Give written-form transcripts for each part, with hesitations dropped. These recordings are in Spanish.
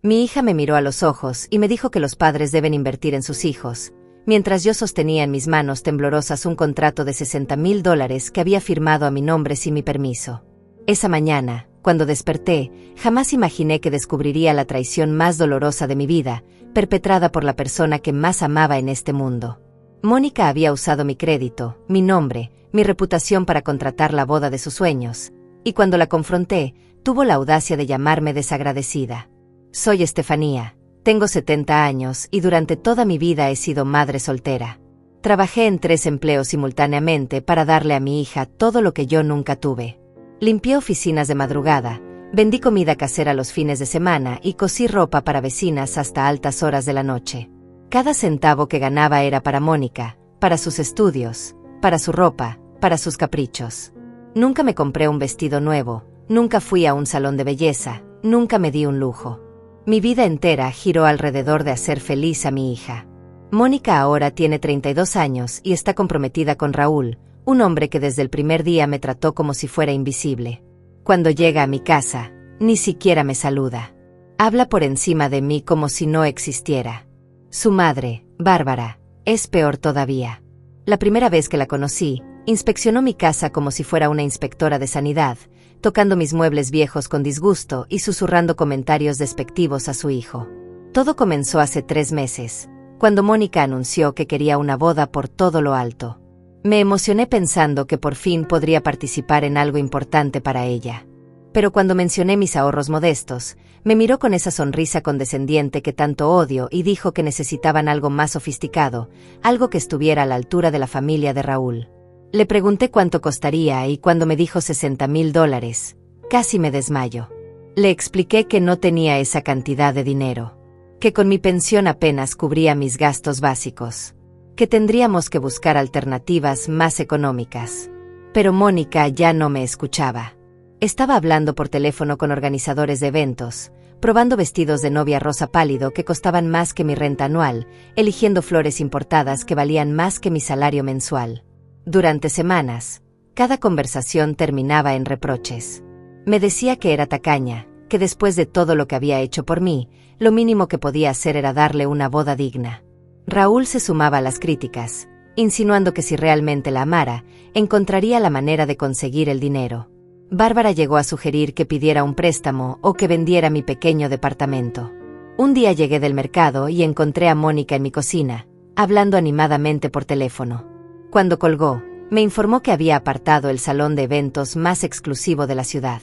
Mi hija me miró a los ojos y me dijo que los padres deben invertir en sus hijos, mientras yo sostenía en mis manos temblorosas un contrato de $60,000 que había firmado a mi nombre sin mi permiso. Esa mañana, cuando desperté, jamás imaginé que descubriría la traición más dolorosa de mi vida, perpetrada por la persona que más amaba en este mundo. Mónica había usado mi crédito, mi nombre, mi reputación para contratar la boda de sus sueños, y cuando la confronté, tuvo la audacia de llamarme desagradecida. Soy Estefanía, tengo 70 años y durante toda mi vida he sido madre soltera. Trabajé en 3 empleos simultáneamente para darle a mi hija todo lo que yo nunca tuve. Limpié oficinas de madrugada, vendí comida casera los fines de semana y cosí ropa para vecinas hasta altas horas de la noche. Cada centavo que ganaba era para Mónica, para sus estudios, para su ropa, para sus caprichos. Nunca me compré un vestido nuevo, nunca fui a un salón de belleza, nunca me di un lujo. Mi vida entera giró alrededor de hacer feliz a mi hija. Mónica ahora tiene 32 años y está comprometida con Raúl, un hombre que desde el primer día me trató como si fuera invisible. Cuando llega a mi casa, ni siquiera me saluda. Habla por encima de mí como si no existiera. Su madre, Bárbara, es peor todavía. La primera vez que la conocí, inspeccionó mi casa como si fuera una inspectora de sanidad, tocando mis muebles viejos con disgusto y susurrando comentarios despectivos a su hijo. Todo comenzó hace 3 meses, cuando Mónica anunció que quería una boda por todo lo alto. Me emocioné pensando que por fin podría participar en algo importante para ella. Pero cuando mencioné mis ahorros modestos, me miró con esa sonrisa condescendiente que tanto odio y dijo que necesitaban algo más sofisticado, algo que estuviera a la altura de la familia de Raúl. Le pregunté cuánto costaría y cuando me dijo $60,000, casi me desmayo. Le expliqué que no tenía esa cantidad de dinero, que con mi pensión apenas cubría mis gastos básicos, que tendríamos que buscar alternativas más económicas. Pero Mónica ya no me escuchaba. Estaba hablando por teléfono con organizadores de eventos, probando vestidos de novia rosa pálido que costaban más que mi renta anual, eligiendo flores importadas que valían más que mi salario mensual. Durante semanas, cada conversación terminaba en reproches. Me decía que era tacaña, que después de todo lo que había hecho por mí, lo mínimo que podía hacer era darle una boda digna. Raúl se sumaba a las críticas, insinuando que si realmente la amara, encontraría la manera de conseguir el dinero. Bárbara llegó a sugerir que pidiera un préstamo o que vendiera mi pequeño departamento. Un día llegué del mercado y encontré a Mónica en mi cocina, hablando animadamente por teléfono. Cuando colgó, me informó que había apartado el salón de eventos más exclusivo de la ciudad.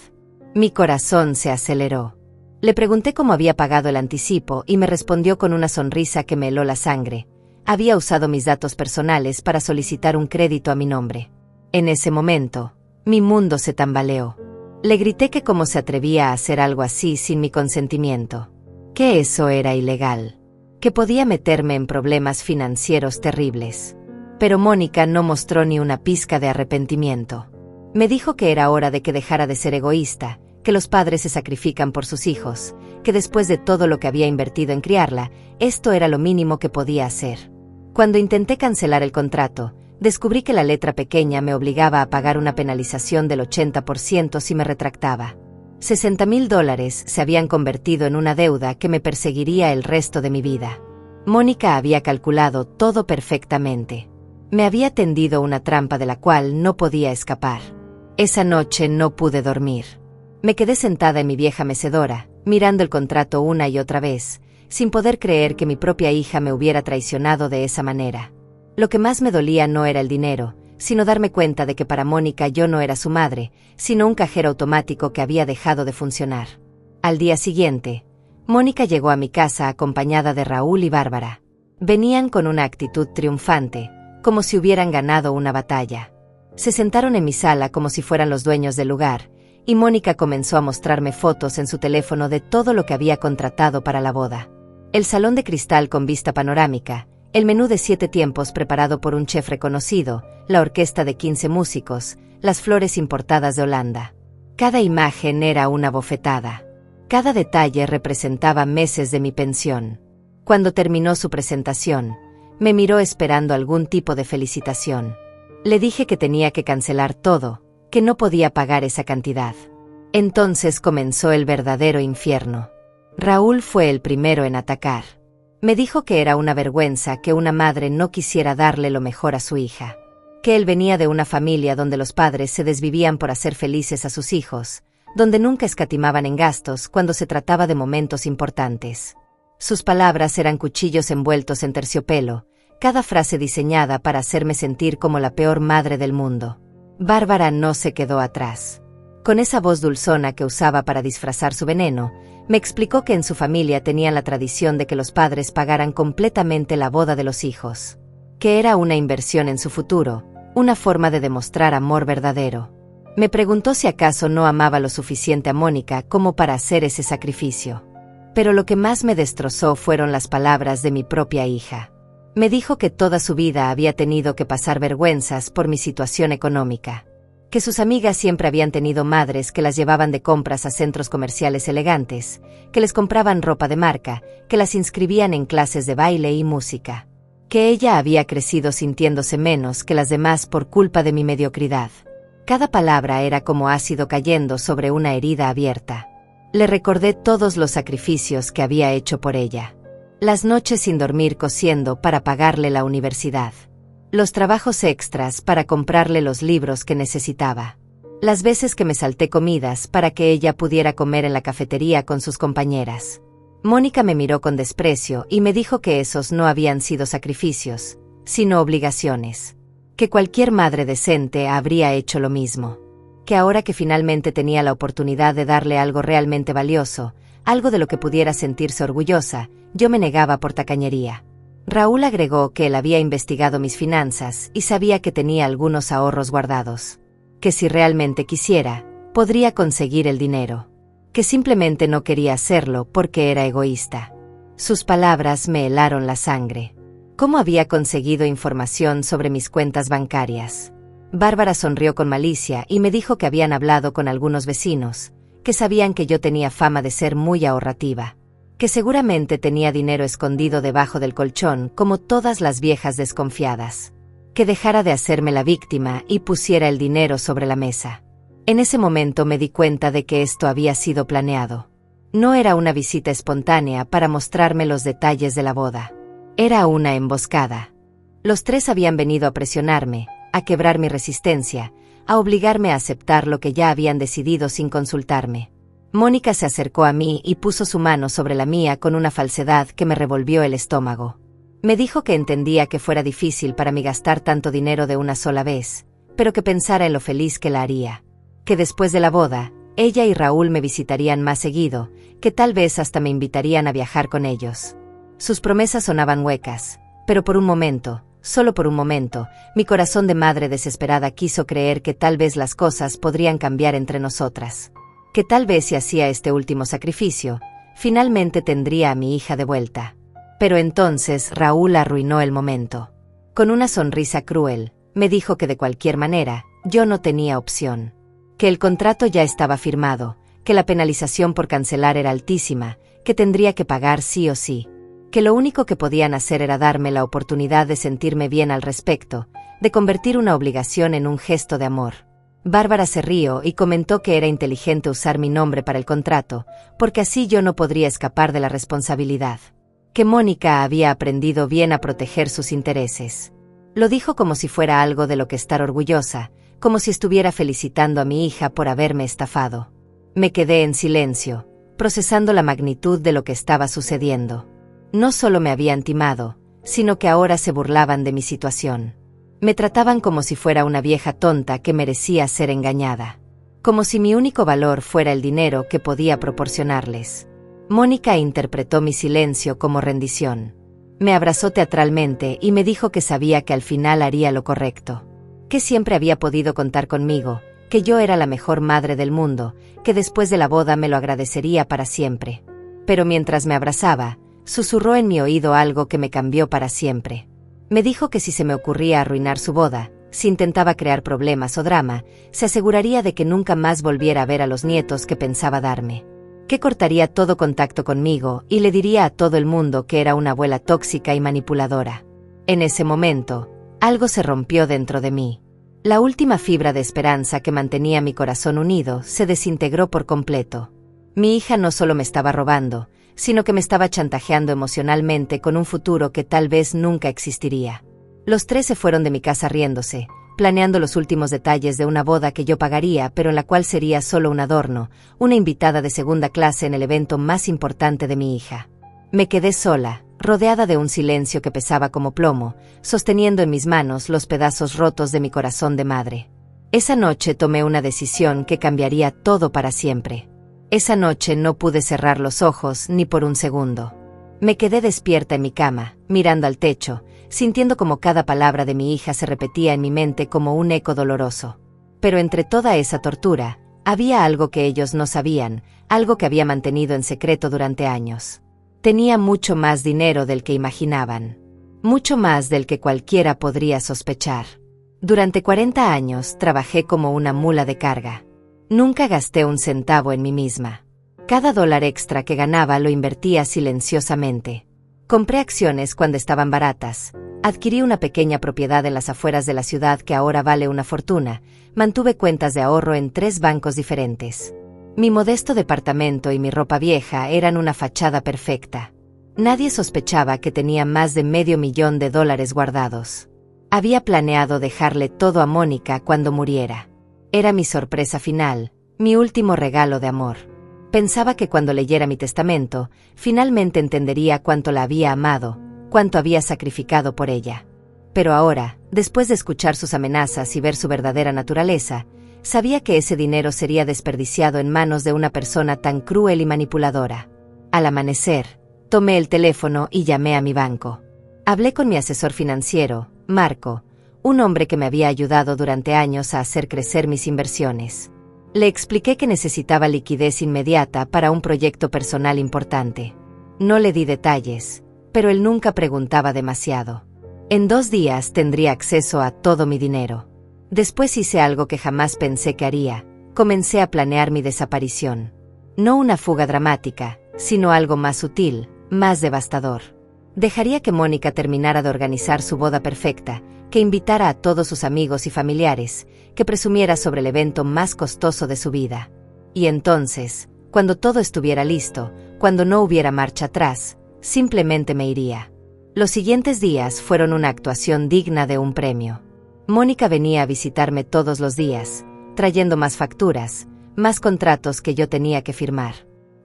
Mi corazón se aceleró. Le pregunté cómo había pagado el anticipo y me respondió con una sonrisa que me heló la sangre. Había usado mis datos personales para solicitar un crédito a mi nombre. En ese momento, mi mundo se tambaleó. Le grité que cómo se atrevía a hacer algo así sin mi consentimiento. Que eso era ilegal. Que podía meterme en problemas financieros terribles. Pero Mónica no mostró ni una pizca de arrepentimiento. Me dijo que era hora de que dejara de ser egoísta, que los padres se sacrifican por sus hijos, que después de todo lo que había invertido en criarla, esto era lo mínimo que podía hacer. Cuando intenté cancelar el contrato, descubrí que la letra pequeña me obligaba a pagar una penalización del 80% si me retractaba. $60,000 se habían convertido en una deuda que me perseguiría el resto de mi vida. Mónica había calculado todo perfectamente. Me había tendido una trampa de la cual no podía escapar. Esa noche no pude dormir. Me quedé sentada en mi vieja mecedora, mirando el contrato una y otra vez, sin poder creer que mi propia hija me hubiera traicionado de esa manera. Lo que más me dolía no era el dinero, sino darme cuenta de que para Mónica yo no era su madre, sino un cajero automático que había dejado de funcionar. Al día siguiente, Mónica llegó a mi casa acompañada de Raúl y Bárbara. Venían con una actitud triunfante, como si hubieran ganado una batalla. Se sentaron en mi sala como si fueran los dueños del lugar, y Mónica comenzó a mostrarme fotos en su teléfono de todo lo que había contratado para la boda. El salón de cristal con vista panorámica, el menú de 7 tiempos preparado por un chef reconocido, la orquesta de 15 músicos, las flores importadas de Holanda. Cada imagen era una bofetada. Cada detalle representaba meses de mi pensión. Cuando terminó su presentación, me miró esperando algún tipo de felicitación. Le dije que tenía que cancelar todo, que no podía pagar esa cantidad. Entonces comenzó el verdadero infierno. Raúl fue el primero en atacar. Me dijo que era una vergüenza que una madre no quisiera darle lo mejor a su hija. Que él venía de una familia donde los padres se desvivían por hacer felices a sus hijos, donde nunca escatimaban en gastos cuando se trataba de momentos importantes. Sus palabras eran cuchillos envueltos en terciopelo, cada frase diseñada para hacerme sentir como la peor madre del mundo. Bárbara no se quedó atrás. Con esa voz dulzona que usaba para disfrazar su veneno, me explicó que en su familia tenían la tradición de que los padres pagaran completamente la boda de los hijos. Que era una inversión en su futuro, una forma de demostrar amor verdadero. Me preguntó si acaso no amaba lo suficiente a Mónica como para hacer ese sacrificio. Pero lo que más me destrozó fueron las palabras de mi propia hija. Me dijo que toda su vida había tenido que pasar vergüenzas por mi situación económica. Que sus amigas siempre habían tenido madres que las llevaban de compras a centros comerciales elegantes, que les compraban ropa de marca, que las inscribían en clases de baile y música. Que ella había crecido sintiéndose menos que las demás por culpa de mi mediocridad. Cada palabra era como ácido cayendo sobre una herida abierta. Le recordé todos los sacrificios que había hecho por ella. Las noches sin dormir cosiendo para pagarle la universidad. Los trabajos extras para comprarle los libros que necesitaba. Las veces que me salté comidas para que ella pudiera comer en la cafetería con sus compañeras. Mónica me miró con desprecio y me dijo que esos no habían sido sacrificios, sino obligaciones. Que cualquier madre decente habría hecho lo mismo. Que ahora que finalmente tenía la oportunidad de darle algo realmente valioso, algo de lo que pudiera sentirse orgullosa, yo me negaba por tacañería. Raúl agregó que él había investigado mis finanzas y sabía que tenía algunos ahorros guardados. Que si realmente quisiera, podría conseguir el dinero. Que simplemente no quería hacerlo porque era egoísta. Sus palabras me helaron la sangre. ¿Cómo había conseguido información sobre mis cuentas bancarias? Bárbara sonrió con malicia y me dijo que habían hablado con algunos vecinos, que sabían que yo tenía fama de ser muy ahorrativa, que seguramente tenía dinero escondido debajo del colchón como todas las viejas desconfiadas, que dejara de hacerme la víctima y pusiera el dinero sobre la mesa. En ese momento me di cuenta de que esto había sido planeado. No era una visita espontánea para mostrarme los detalles de la boda. Era una emboscada. Los tres habían venido a presionarme, a quebrar mi resistencia, a obligarme a aceptar lo que ya habían decidido sin consultarme. Mónica se acercó a mí y puso su mano sobre la mía con una falsedad que me revolvió el estómago. Me dijo que entendía que fuera difícil para mí gastar tanto dinero de una sola vez, pero que pensara en lo feliz que la haría. Que después de la boda, ella y Raúl me visitarían más seguido, que tal vez hasta me invitarían a viajar con ellos. Sus promesas sonaban huecas, pero por un momento, solo por un momento, mi corazón de madre desesperada quiso creer que tal vez las cosas podrían cambiar entre nosotras. Que tal vez si hacía este último sacrificio, finalmente tendría a mi hija de vuelta. Pero entonces Raúl arruinó el momento. Con una sonrisa cruel, me dijo que de cualquier manera, yo no tenía opción. Que el contrato ya estaba firmado, que la penalización por cancelar era altísima, que tendría que pagar sí o sí. Que lo único que podían hacer era darme la oportunidad de sentirme bien al respecto, de convertir una obligación en un gesto de amor. Bárbara se rió y comentó que era inteligente usar mi nombre para el contrato, porque así yo no podría escapar de la responsabilidad. Que Mónica había aprendido bien a proteger sus intereses. Lo dijo como si fuera algo de lo que estar orgullosa, como si estuviera felicitando a mi hija por haberme estafado. Me quedé en silencio, procesando la magnitud de lo que estaba sucediendo. No solo me habían timado, sino que ahora se burlaban de mi situación. Me trataban como si fuera una vieja tonta que merecía ser engañada. Como si mi único valor fuera el dinero que podía proporcionarles. Mónica interpretó mi silencio como rendición. Me abrazó teatralmente y me dijo que sabía que al final haría lo correcto. Que siempre había podido contar conmigo, que yo era la mejor madre del mundo, que después de la boda me lo agradecería para siempre. Pero mientras me abrazaba, susurró en mi oído algo que me cambió para siempre. Me dijo que si se me ocurría arruinar su boda, si intentaba crear problemas o drama, se aseguraría de que nunca más volviera a ver a los nietos que pensaba darme. Que cortaría todo contacto conmigo y le diría a todo el mundo que era una abuela tóxica y manipuladora. En ese momento, algo se rompió dentro de mí. La última fibra de esperanza que mantenía mi corazón unido se desintegró por completo. Mi hija no solo me estaba robando, sino que me estaba chantajeando emocionalmente con un futuro que tal vez nunca existiría. Los tres se fueron de mi casa riéndose, planeando los últimos detalles de una boda que yo pagaría, pero en la cual sería solo un adorno, una invitada de segunda clase en el evento más importante de mi hija. Me quedé sola, rodeada de un silencio que pesaba como plomo, sosteniendo en mis manos los pedazos rotos de mi corazón de madre. Esa noche tomé una decisión que cambiaría todo para siempre. Esa noche no pude cerrar los ojos ni por un segundo. Me quedé despierta en mi cama, mirando al techo, sintiendo como cada palabra de mi hija se repetía en mi mente como un eco doloroso. Pero entre toda esa tortura, había algo que ellos no sabían, algo que había mantenido en secreto durante años. Tenía mucho más dinero del que imaginaban. Mucho más del que cualquiera podría sospechar. Durante 40 años trabajé como una mula de carga. Nunca gasté un centavo en mí misma. Cada dólar extra que ganaba lo invertía silenciosamente. Compré acciones cuando estaban baratas. Adquirí una pequeña propiedad en las afueras de la ciudad que ahora vale una fortuna. Mantuve cuentas de ahorro en 3 bancos diferentes. Mi modesto departamento y mi ropa vieja eran una fachada perfecta. Nadie sospechaba que tenía más de $500,000 guardados. Había planeado dejarle todo a Mónica cuando muriera. Era mi sorpresa final, mi último regalo de amor. Pensaba que cuando leyera mi testamento, finalmente entendería cuánto la había amado, cuánto había sacrificado por ella. Pero ahora, después de escuchar sus amenazas y ver su verdadera naturaleza, sabía que ese dinero sería desperdiciado en manos de una persona tan cruel y manipuladora. Al amanecer, tomé el teléfono y llamé a mi banco. Hablé con mi asesor financiero, Marco, un hombre que me había ayudado durante años a hacer crecer mis inversiones. Le expliqué que necesitaba liquidez inmediata para un proyecto personal importante. No le di detalles, pero él nunca preguntaba demasiado. En 2 días tendría acceso a todo mi dinero. Después hice algo que jamás pensé que haría. Comencé a planear mi desaparición. No una fuga dramática, sino algo más sutil, más devastador. Dejaría que Mónica terminara de organizar su boda perfecta, que invitara a todos sus amigos y familiares, que presumiera sobre el evento más costoso de su vida. Y entonces, cuando todo estuviera listo, cuando no hubiera marcha atrás, simplemente me iría. Los siguientes días fueron una actuación digna de un premio. Mónica venía a visitarme todos los días, trayendo más facturas, más contratos que yo tenía que firmar.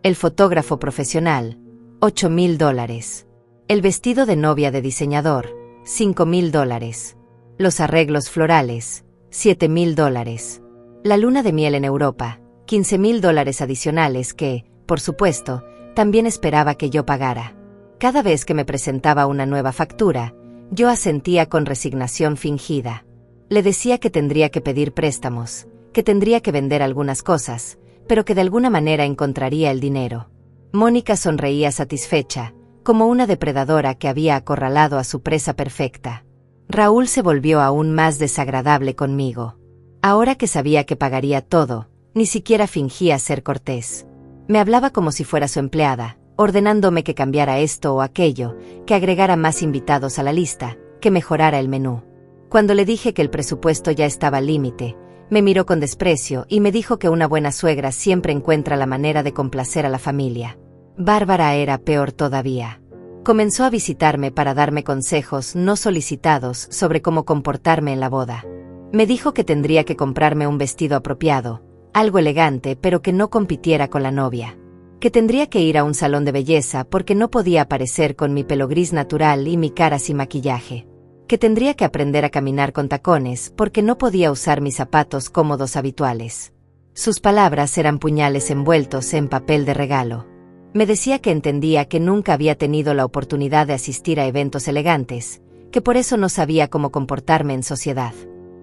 El fotógrafo profesional, $8,000. El vestido de novia de diseñador, $5,000. Los arreglos florales, $7,000. La luna de miel en Europa, $15,000 adicionales que, por supuesto, también esperaba que yo pagara. Cada vez que me presentaba una nueva factura, yo asentía con resignación fingida. Le decía que tendría que pedir préstamos, que tendría que vender algunas cosas, pero que de alguna manera encontraría el dinero. Mónica sonreía satisfecha, como una depredadora que había acorralado a su presa perfecta. Raúl se volvió aún más desagradable conmigo. Ahora que sabía que pagaría todo, ni siquiera fingía ser cortés. Me hablaba como si fuera su empleada, ordenándome que cambiara esto o aquello, que agregara más invitados a la lista, que mejorara el menú. Cuando le dije que el presupuesto ya estaba al límite, me miró con desprecio y me dijo que una buena suegra siempre encuentra la manera de complacer a la familia. Bárbara era peor todavía. Comenzó a visitarme para darme consejos no solicitados sobre cómo comportarme en la boda. Me dijo que tendría que comprarme un vestido apropiado, algo elegante pero que no compitiera con la novia. Que tendría que ir a un salón de belleza porque no podía aparecer con mi pelo gris natural y mi cara sin maquillaje. Que tendría que aprender a caminar con tacones porque no podía usar mis zapatos cómodos habituales. Sus palabras eran puñales envueltos en papel de regalo. Me decía que entendía que nunca había tenido la oportunidad de asistir a eventos elegantes, que por eso no sabía cómo comportarme en sociedad.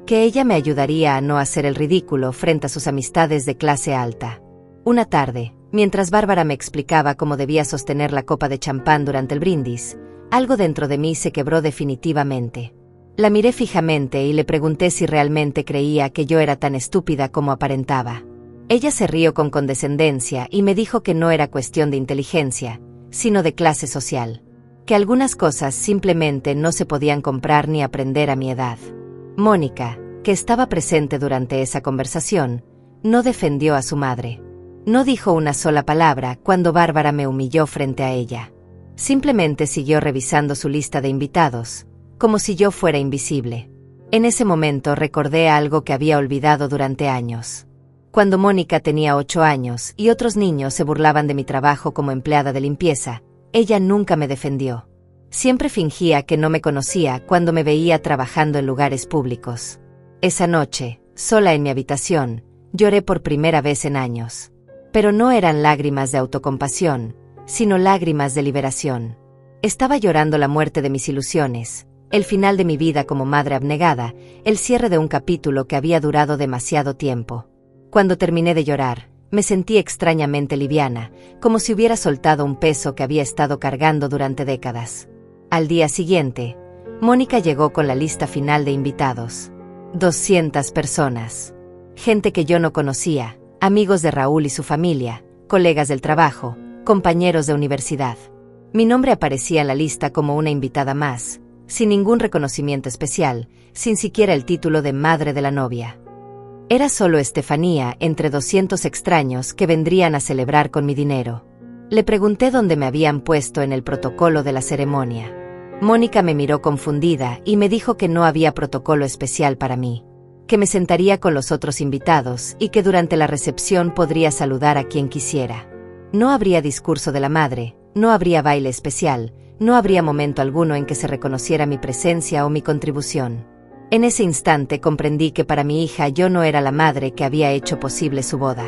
Que ella me ayudaría a no hacer el ridículo frente a sus amistades de clase alta. Una tarde, mientras Bárbara me explicaba cómo debía sostener la copa de champán durante el brindis, algo dentro de mí se quebró definitivamente. La miré fijamente y le pregunté si realmente creía que yo era tan estúpida como aparentaba. Ella se rió con condescendencia y me dijo que no era cuestión de inteligencia, sino de clase social. Que algunas cosas simplemente no se podían comprar ni aprender a mi edad. Mónica, que estaba presente durante esa conversación, no defendió a su madre. No dijo una sola palabra cuando Bárbara me humilló frente a ella. Simplemente siguió revisando su lista de invitados, como si yo fuera invisible. En ese momento recordé algo que había olvidado durante años. Cuando Mónica tenía 8 años y otros niños se burlaban de mi trabajo como empleada de limpieza, ella nunca me defendió. Siempre fingía que no me conocía cuando me veía trabajando en lugares públicos. Esa noche, sola en mi habitación, lloré por primera vez en años. Pero no eran lágrimas de autocompasión, sino lágrimas de liberación. Estaba llorando la muerte de mis ilusiones, el final de mi vida como madre abnegada, el cierre de un capítulo que había durado demasiado tiempo. Cuando terminé de llorar, me sentí extrañamente liviana, como si hubiera soltado un peso que había estado cargando durante décadas. Al día siguiente, Mónica llegó con la lista final de invitados. 200 personas. Gente que yo no conocía, amigos de Raúl y su familia, colegas del trabajo, compañeros de universidad. Mi nombre aparecía en la lista como una invitada más, sin ningún reconocimiento especial, sin siquiera el título de madre de la novia. Era solo Estefanía entre 200 extraños que vendrían a celebrar con mi dinero. Le pregunté dónde me habían puesto en el protocolo de la ceremonia. Mónica me miró confundida y me dijo que no había protocolo especial para mí, que me sentaría con los otros invitados y que durante la recepción podría saludar a quien quisiera. No habría discurso de la madre, no habría baile especial, no habría momento alguno en que se reconociera mi presencia o mi contribución. En ese instante comprendí que para mi hija yo no era la madre que había hecho posible su boda.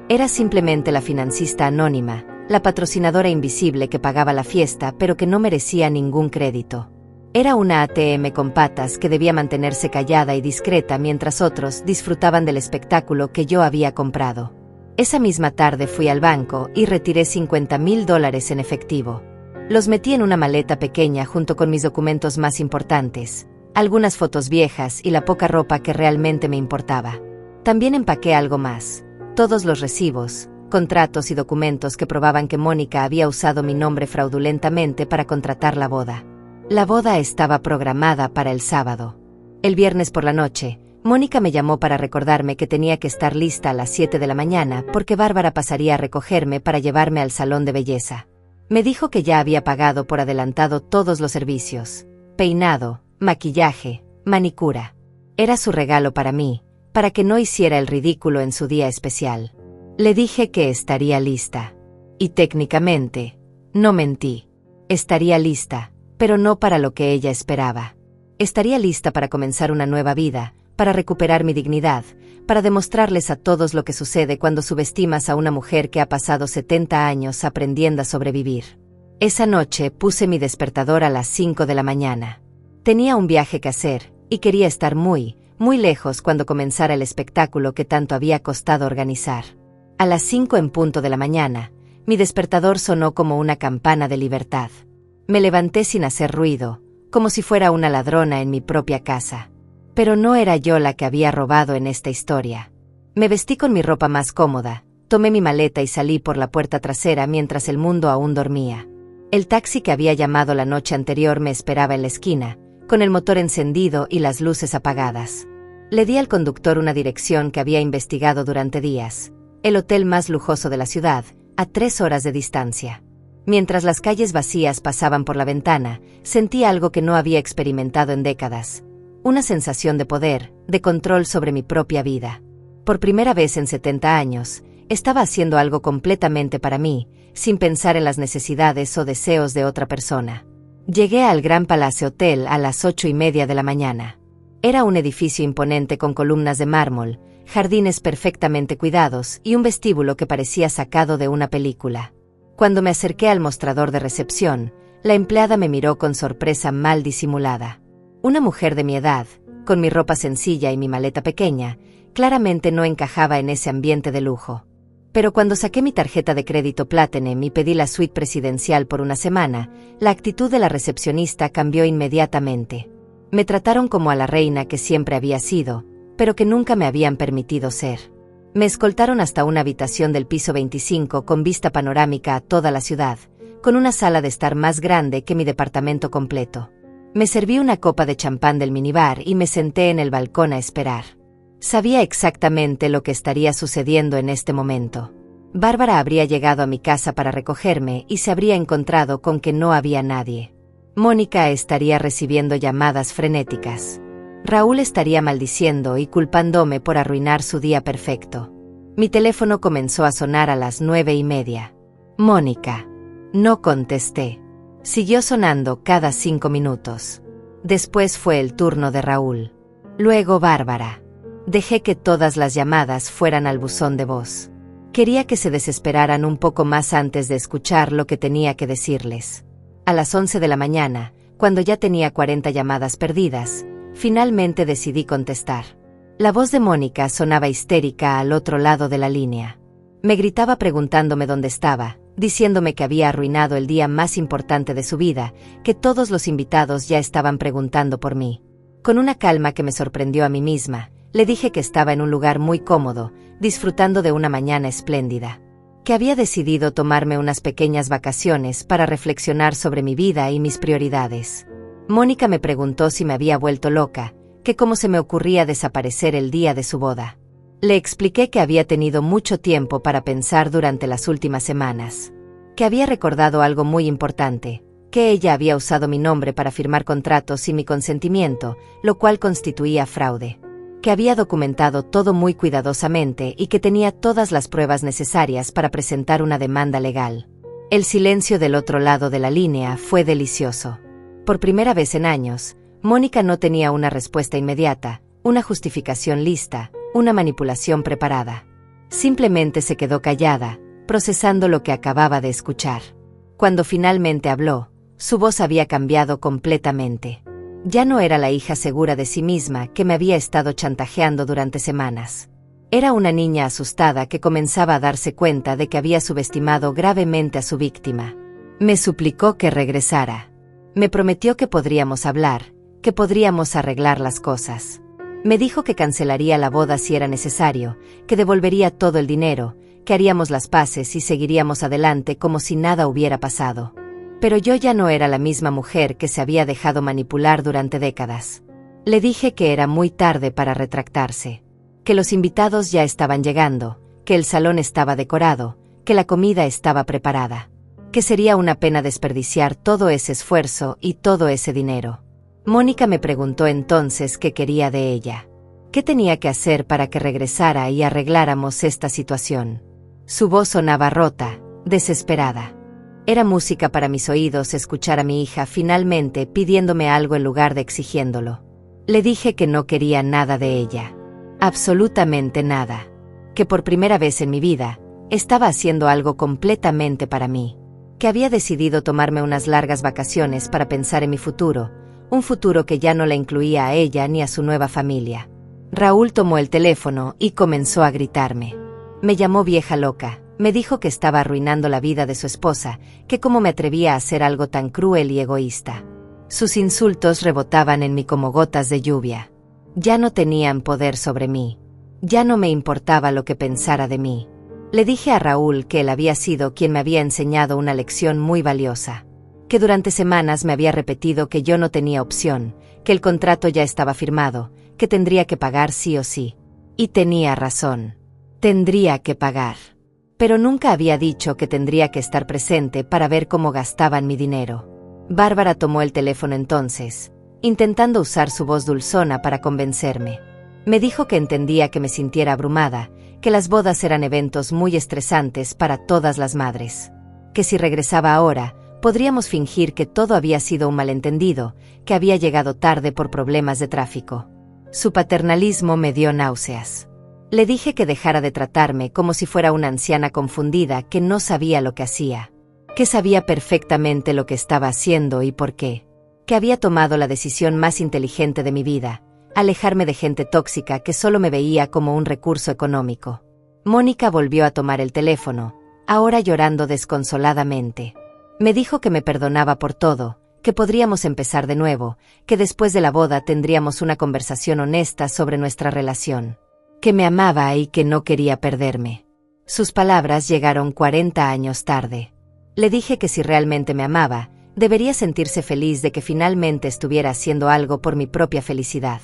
Era simplemente la financista anónima, la patrocinadora invisible que pagaba la fiesta pero que no merecía ningún crédito. Era una ATM con patas que debía mantenerse callada y discreta mientras otros disfrutaban del espectáculo que yo había comprado. Esa misma tarde fui al banco y retiré $50,000 en efectivo. Los metí en una maleta pequeña junto con mis documentos más importantes, algunas fotos viejas y la poca ropa que realmente me importaba. También empaqué algo más, todos los recibos, contratos y documentos que probaban que Mónica había usado mi nombre fraudulentamente para contratar la boda. La boda estaba programada para el sábado. El viernes por la noche, Mónica me llamó para recordarme que tenía que estar lista a las 7 de la mañana porque Bárbara pasaría a recogerme para llevarme al salón de belleza. Me dijo que ya había pagado por adelantado todos los servicios: peinado, maquillaje, manicura. Era su regalo para mí, para que no hiciera el ridículo en su día especial. Le dije que estaría lista. Y técnicamente, no mentí. Estaría lista, pero no para lo que ella esperaba. Estaría lista para comenzar una nueva vida, para recuperar mi dignidad, para demostrarles a todos lo que sucede cuando subestimas a una mujer que ha pasado 70 años aprendiendo a sobrevivir. Esa noche puse mi despertador a las 5 de la mañana. Tenía un viaje que hacer, y quería estar muy lejos cuando comenzara el espectáculo que tanto había costado organizar. A las 5 en punto de la mañana, mi despertador sonó como una campana de libertad. Me levanté sin hacer ruido, como si fuera una ladrona en mi propia casa. Pero no era yo la que había robado en esta historia. Me vestí con mi ropa más cómoda, tomé mi maleta y salí por la puerta trasera mientras el mundo aún dormía. El taxi que había llamado la noche anterior me esperaba en la esquina, con el motor encendido y las luces apagadas. Le di al conductor una dirección que había investigado durante días: el hotel más lujoso de la ciudad, a 3 horas de distancia. Mientras las calles vacías pasaban por la ventana, sentí algo que no había experimentado en décadas: una sensación de poder, de control sobre mi propia vida. Por primera vez en 70 años, estaba haciendo algo completamente para mí, sin pensar en las necesidades o deseos de otra persona. Llegué al Gran Palace Hotel a las 8:30 de la mañana. Era un edificio imponente con columnas de mármol, jardines perfectamente cuidados y un vestíbulo que parecía sacado de una película. Cuando me acerqué al mostrador de recepción, la empleada me miró con sorpresa mal disimulada. Una mujer de mi edad, con mi ropa sencilla y mi maleta pequeña, claramente no encajaba en ese ambiente de lujo. Pero cuando saqué mi tarjeta de crédito Platinum y pedí la suite presidencial por una semana, la actitud de la recepcionista cambió inmediatamente. Me trataron como a la reina que siempre había sido, pero que nunca me habían permitido ser. Me escoltaron hasta una habitación del piso 25 con vista panorámica a toda la ciudad, con una sala de estar más grande que mi departamento completo. Me serví una copa de champán del minibar y me senté en el balcón a esperar. Sabía exactamente lo que estaría sucediendo en este momento. Bárbara habría llegado a mi casa para recogerme y se habría encontrado con que no había nadie. Mónica estaría recibiendo llamadas frenéticas. Raúl estaría maldiciendo y culpándome por arruinar su día perfecto. Mi teléfono comenzó a sonar a las 9:30. Mónica. No contesté. Siguió sonando cada 5 minutos. Después fue el turno de Raúl. Luego Bárbara. Dejé que todas las llamadas fueran al buzón de voz. Quería que se desesperaran un poco más antes de escuchar lo que tenía que decirles. A las 11 de la mañana, cuando ya tenía 40 llamadas perdidas, finalmente decidí contestar. La voz de Mónica sonaba histérica al otro lado de la línea. Me gritaba preguntándome dónde estaba, diciéndome que había arruinado el día más importante de su vida, que todos los invitados ya estaban preguntando por mí. Con una calma que me sorprendió a mí misma, le dije que estaba en un lugar muy cómodo, disfrutando de una mañana espléndida. Que había decidido tomarme unas pequeñas vacaciones para reflexionar sobre mi vida y mis prioridades. Mónica me preguntó si me había vuelto loca, que cómo se me ocurría desaparecer el día de su boda. Le expliqué que había tenido mucho tiempo para pensar durante las últimas semanas. Que había recordado algo muy importante, que ella había usado mi nombre para firmar contratos sin mi consentimiento, lo cual constituía fraude. Que había documentado todo muy cuidadosamente y que tenía todas las pruebas necesarias para presentar una demanda legal. El silencio del otro lado de la línea fue delicioso. Por primera vez en años, Mónica no tenía una respuesta inmediata, una justificación lista, una manipulación preparada. Simplemente se quedó callada, procesando lo que acababa de escuchar. Cuando finalmente habló, su voz había cambiado completamente. Ya no era la hija segura de sí misma que me había estado chantajeando durante semanas. Era una niña asustada que comenzaba a darse cuenta de que había subestimado gravemente a su víctima. Me suplicó que regresara. Me prometió que podríamos hablar, que podríamos arreglar las cosas. Me dijo que cancelaría la boda si era necesario, que devolvería todo el dinero, que haríamos las paces y seguiríamos adelante como si nada hubiera pasado. Pero yo ya no era la misma mujer que se había dejado manipular durante décadas. Le dije que era muy tarde para retractarse, que los invitados ya estaban llegando, que el salón estaba decorado, que la comida estaba preparada, que sería una pena desperdiciar todo ese esfuerzo y todo ese dinero. Mónica me preguntó entonces qué quería de ella. ¿Qué tenía que hacer para que regresara y arregláramos esta situación? Su voz sonaba rota, desesperada. Era música para mis oídos escuchar a mi hija finalmente pidiéndome algo en lugar de exigiéndolo. Le dije que no quería nada de ella. Absolutamente nada. Que por primera vez en mi vida, estaba haciendo algo completamente para mí. Que había decidido tomarme unas largas vacaciones para pensar en mi futuro, un futuro que ya no la incluía a ella ni a su nueva familia. Raúl tomó el teléfono y comenzó a gritarme. Me llamó vieja loca. Me dijo que estaba arruinando la vida de su esposa, que cómo me atrevía a hacer algo tan cruel y egoísta. Sus insultos rebotaban en mí como gotas de lluvia. Ya no tenían poder sobre mí. Ya no me importaba lo que pensara de mí. Le dije a Raúl que él había sido quien me había enseñado una lección muy valiosa. Que durante semanas me había repetido que yo no tenía opción, que el contrato ya estaba firmado, que tendría que pagar sí o sí. Y tenía razón. Tendría que pagar. Pero nunca había dicho que tendría que estar presente para ver cómo gastaban mi dinero. Bárbara tomó el teléfono entonces, intentando usar su voz dulzona para convencerme. Me dijo que entendía que me sintiera abrumada, que las bodas eran eventos muy estresantes para todas las madres. Que si regresaba ahora, podríamos fingir que todo había sido un malentendido, que había llegado tarde por problemas de tráfico. Su paternalismo me dio náuseas. Le dije que dejara de tratarme como si fuera una anciana confundida que no sabía lo que hacía. Que sabía perfectamente lo que estaba haciendo y por qué. Que había tomado la decisión más inteligente de mi vida, alejarme de gente tóxica que solo me veía como un recurso económico. Mónica volvió a tomar el teléfono, ahora llorando desconsoladamente. Me dijo que me perdonaba por todo, que podríamos empezar de nuevo, que después de la boda tendríamos una conversación honesta sobre nuestra relación. Que me amaba y que no quería perderme. Sus palabras llegaron 40 años tarde. Le dije que si realmente me amaba, debería sentirse feliz de que finalmente estuviera haciendo algo por mi propia felicidad.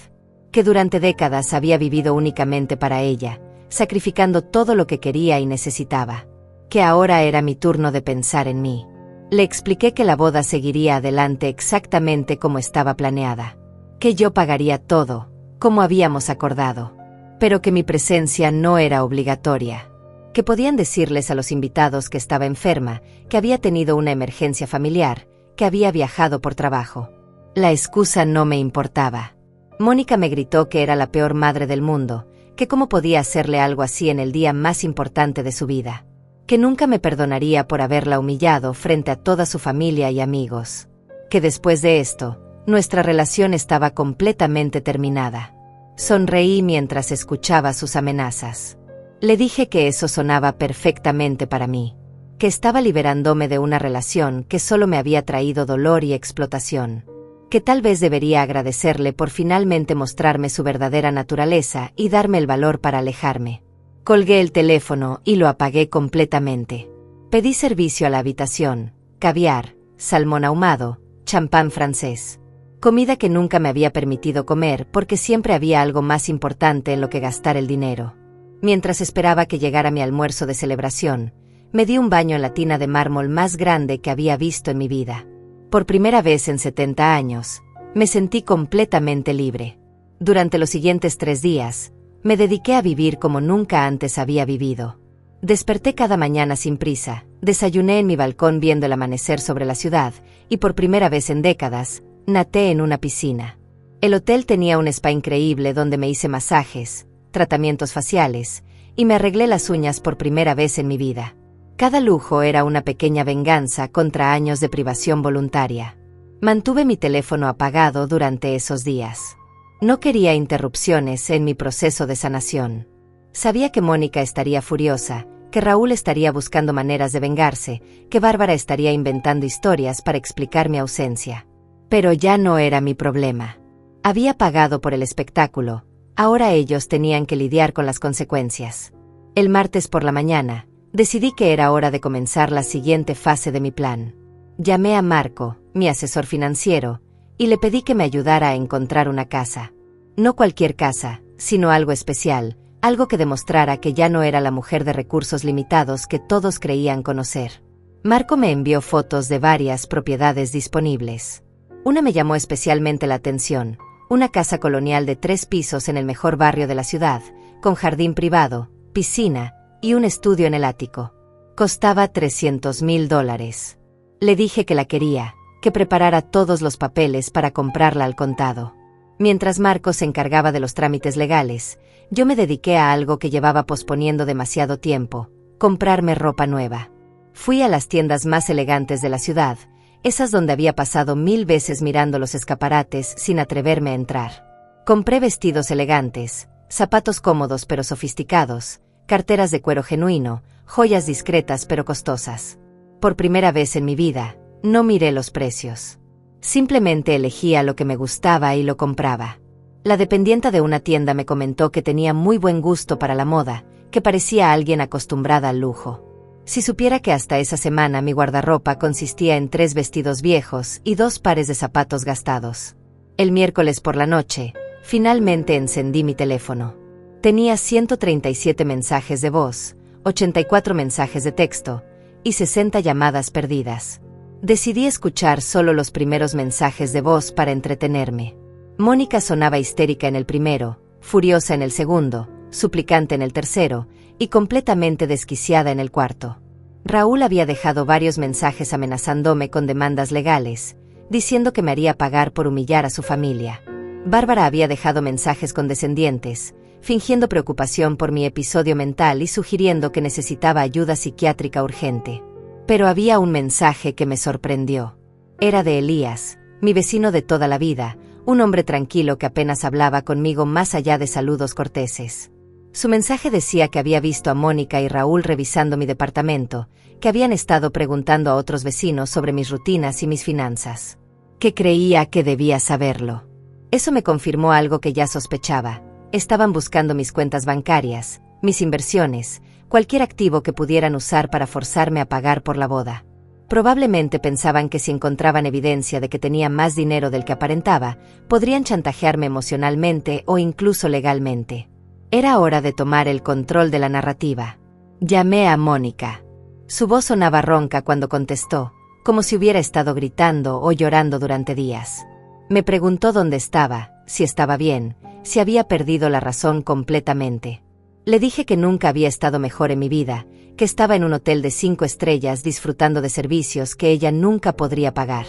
Que durante décadas había vivido únicamente para ella, sacrificando todo lo que quería y necesitaba. que ahora era mi turno de pensar en mí. Le expliqué que la boda seguiría adelante exactamente como estaba planeada, que yo pagaría todo, como habíamos acordado, pero que mi presencia no era obligatoria, que podían decirles a los invitados que estaba enferma, que había tenido una emergencia familiar, que había viajado por trabajo. La excusa no me importaba. Mónica me gritó que era la peor madre del mundo, que cómo podía hacerle algo así en el día más importante de su vida, que nunca me perdonaría por haberla humillado frente a toda su familia y amigos, que después de esto, nuestra relación estaba completamente terminada. Sonreí mientras escuchaba sus amenazas. Le dije que eso sonaba perfectamente para mí, que estaba liberándome de una relación que solo me había traído dolor y explotación, que tal vez debería agradecerle por finalmente mostrarme su verdadera naturaleza y darme el valor para alejarme. Colgué el teléfono y lo apagué completamente. Pedí servicio a la habitación, caviar, salmón ahumado, champán francés. Comida que nunca me había permitido comer porque siempre había algo más importante en lo que gastar el dinero. Mientras esperaba que llegara mi almuerzo de celebración, me di un baño en la tina de mármol más grande que había visto en mi vida. Por primera vez en 70 años, me sentí completamente libre. Durante los siguientes 3 días, me dediqué a vivir como nunca antes había vivido. Desperté cada mañana sin prisa, desayuné en mi balcón viendo el amanecer sobre la ciudad, y por primera vez en décadas, nadé en una piscina. El hotel tenía un spa increíble donde me hice masajes, tratamientos faciales, y me arreglé las uñas por primera vez en mi vida. Cada lujo era una pequeña venganza contra años de privación voluntaria. Mantuve mi teléfono apagado durante esos días. No quería interrupciones en mi proceso de sanación. Sabía que Mónica estaría furiosa, que Raúl estaría buscando maneras de vengarse, que Bárbara estaría inventando historias para explicar mi ausencia. Pero ya no era mi problema. Había pagado por el espectáculo, ahora ellos tenían que lidiar con las consecuencias. El martes por la mañana, decidí que era hora de comenzar la siguiente fase de mi plan. Llamé a Marco, mi asesor financiero, y le pedí que me ayudara a encontrar una casa. No cualquier casa, sino algo especial, algo que demostrara que ya no era la mujer de recursos limitados que todos creían conocer. Marco me envió fotos de varias propiedades disponibles. Una me llamó especialmente la atención, una casa colonial de 3 pisos en el mejor barrio de la ciudad, con jardín privado, piscina y un estudio en el ático. Costaba $300,000. Le dije que la quería, que preparara todos los papeles para comprarla al contado. Mientras Marco se encargaba de los trámites legales, yo me dediqué a algo que llevaba posponiendo demasiado tiempo: comprarme ropa nueva. Fui a las tiendas más elegantes de la ciudad, esas donde había pasado 1000 veces mirando los escaparates sin atreverme a entrar. Compré vestidos elegantes, zapatos cómodos pero sofisticados, carteras de cuero genuino, joyas discretas pero costosas. Por primera vez en mi vida, no miré los precios. Simplemente elegía lo que me gustaba y lo compraba. La dependienta de una tienda me comentó que tenía muy buen gusto para la moda, que parecía alguien acostumbrada al lujo. Si supiera que hasta esa semana mi guardarropa consistía en 3 vestidos viejos y 2 pares de zapatos gastados. El miércoles por la noche, finalmente encendí mi teléfono. Tenía 137 mensajes de voz, 84 mensajes de texto y 60 llamadas perdidas. Decidí escuchar solo los primeros mensajes de voz para entretenerme. Mónica sonaba histérica en el primero, furiosa en el segundo, suplicante en el tercero y completamente desquiciada en el cuarto. Raúl había dejado varios mensajes amenazándome con demandas legales, diciendo que me haría pagar por humillar a su familia. Bárbara había dejado mensajes condescendientes, fingiendo preocupación por mi episodio mental y sugiriendo que necesitaba ayuda psiquiátrica urgente. Pero había un mensaje que me sorprendió. Era de Elías, mi vecino de toda la vida, un hombre tranquilo que apenas hablaba conmigo más allá de saludos corteses. Su mensaje decía que había visto a Mónica y Raúl revisando mi departamento, que habían estado preguntando a otros vecinos sobre mis rutinas y mis finanzas. Que creía que debía saberlo. Eso me confirmó algo que ya sospechaba. Estaban buscando mis cuentas bancarias, mis inversiones, cualquier activo que pudieran usar para forzarme a pagar por la boda. Probablemente pensaban que si encontraban evidencia de que tenía más dinero del que aparentaba, podrían chantajearme emocionalmente o incluso legalmente. Era hora de tomar el control de la narrativa. Llamé a Mónica. Su voz sonaba ronca cuando contestó, como si hubiera estado gritando o llorando durante días. Me preguntó dónde estaba, si estaba bien, si había perdido la razón completamente. Le dije que nunca había estado mejor en mi vida, que estaba en un hotel de 5 estrellas disfrutando de servicios que ella nunca podría pagar.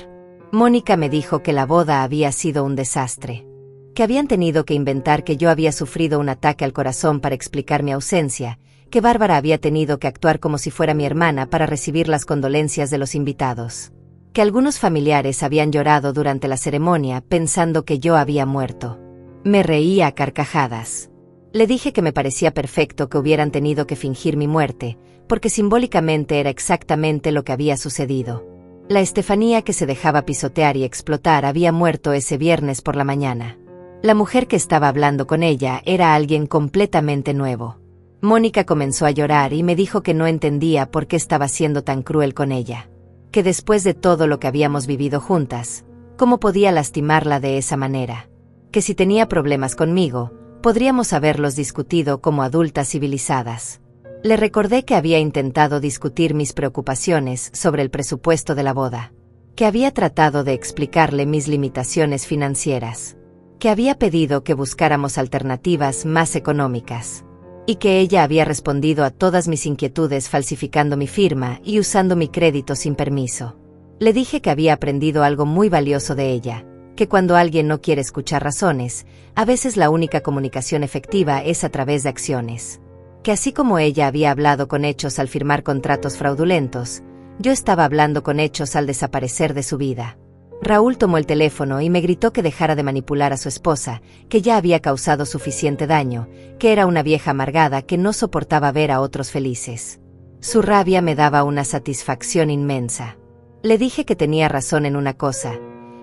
Mónica me dijo que la boda había sido un desastre, que habían tenido que inventar que yo había sufrido un ataque al corazón para explicar mi ausencia, que Bárbara había tenido que actuar como si fuera mi hermana para recibir las condolencias de los invitados, que algunos familiares habían llorado durante la ceremonia pensando que yo había muerto. Me reía a carcajadas. Le dije que me parecía perfecto que hubieran tenido que fingir mi muerte, porque simbólicamente era exactamente lo que había sucedido. La Estefanía que se dejaba pisotear y explotar había muerto ese viernes por la mañana. La mujer que estaba hablando con ella era alguien completamente nuevo. Mónica comenzó a llorar y me dijo que no entendía por qué estaba siendo tan cruel con ella. Que después de todo lo que habíamos vivido juntas, ¿cómo podía lastimarla de esa manera? Que si tenía problemas conmigo, podríamos haberlos discutido como adultas civilizadas. Le recordé que había intentado discutir mis preocupaciones sobre el presupuesto de la boda, que había tratado de explicarle mis limitaciones financieras, que había pedido que buscáramos alternativas más económicas, y que ella había respondido a todas mis inquietudes falsificando mi firma y usando mi crédito sin permiso. Le dije que había aprendido algo muy valioso de ella, que cuando alguien no quiere escuchar razones, a veces la única comunicación efectiva es a través de acciones. Que así como ella había hablado con hechos al firmar contratos fraudulentos, yo estaba hablando con hechos al desaparecer de su vida. Raúl tomó el teléfono y me gritó que dejara de manipular a su esposa, que ya había causado suficiente daño, que era una vieja amargada que no soportaba ver a otros felices. Su rabia me daba una satisfacción inmensa. Le dije que tenía razón en una cosa: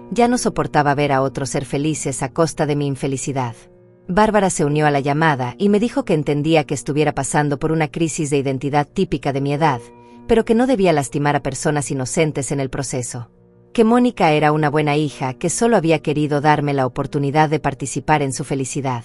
ya no soportaba ver a otros ser felices a costa de mi infelicidad. Bárbara se unió a la llamada y me dijo que entendía que estuviera pasando por una crisis de identidad típica de mi edad, pero que no debía lastimar a personas inocentes en el proceso. Que Mónica era una buena hija que solo había querido darme la oportunidad de participar en su felicidad.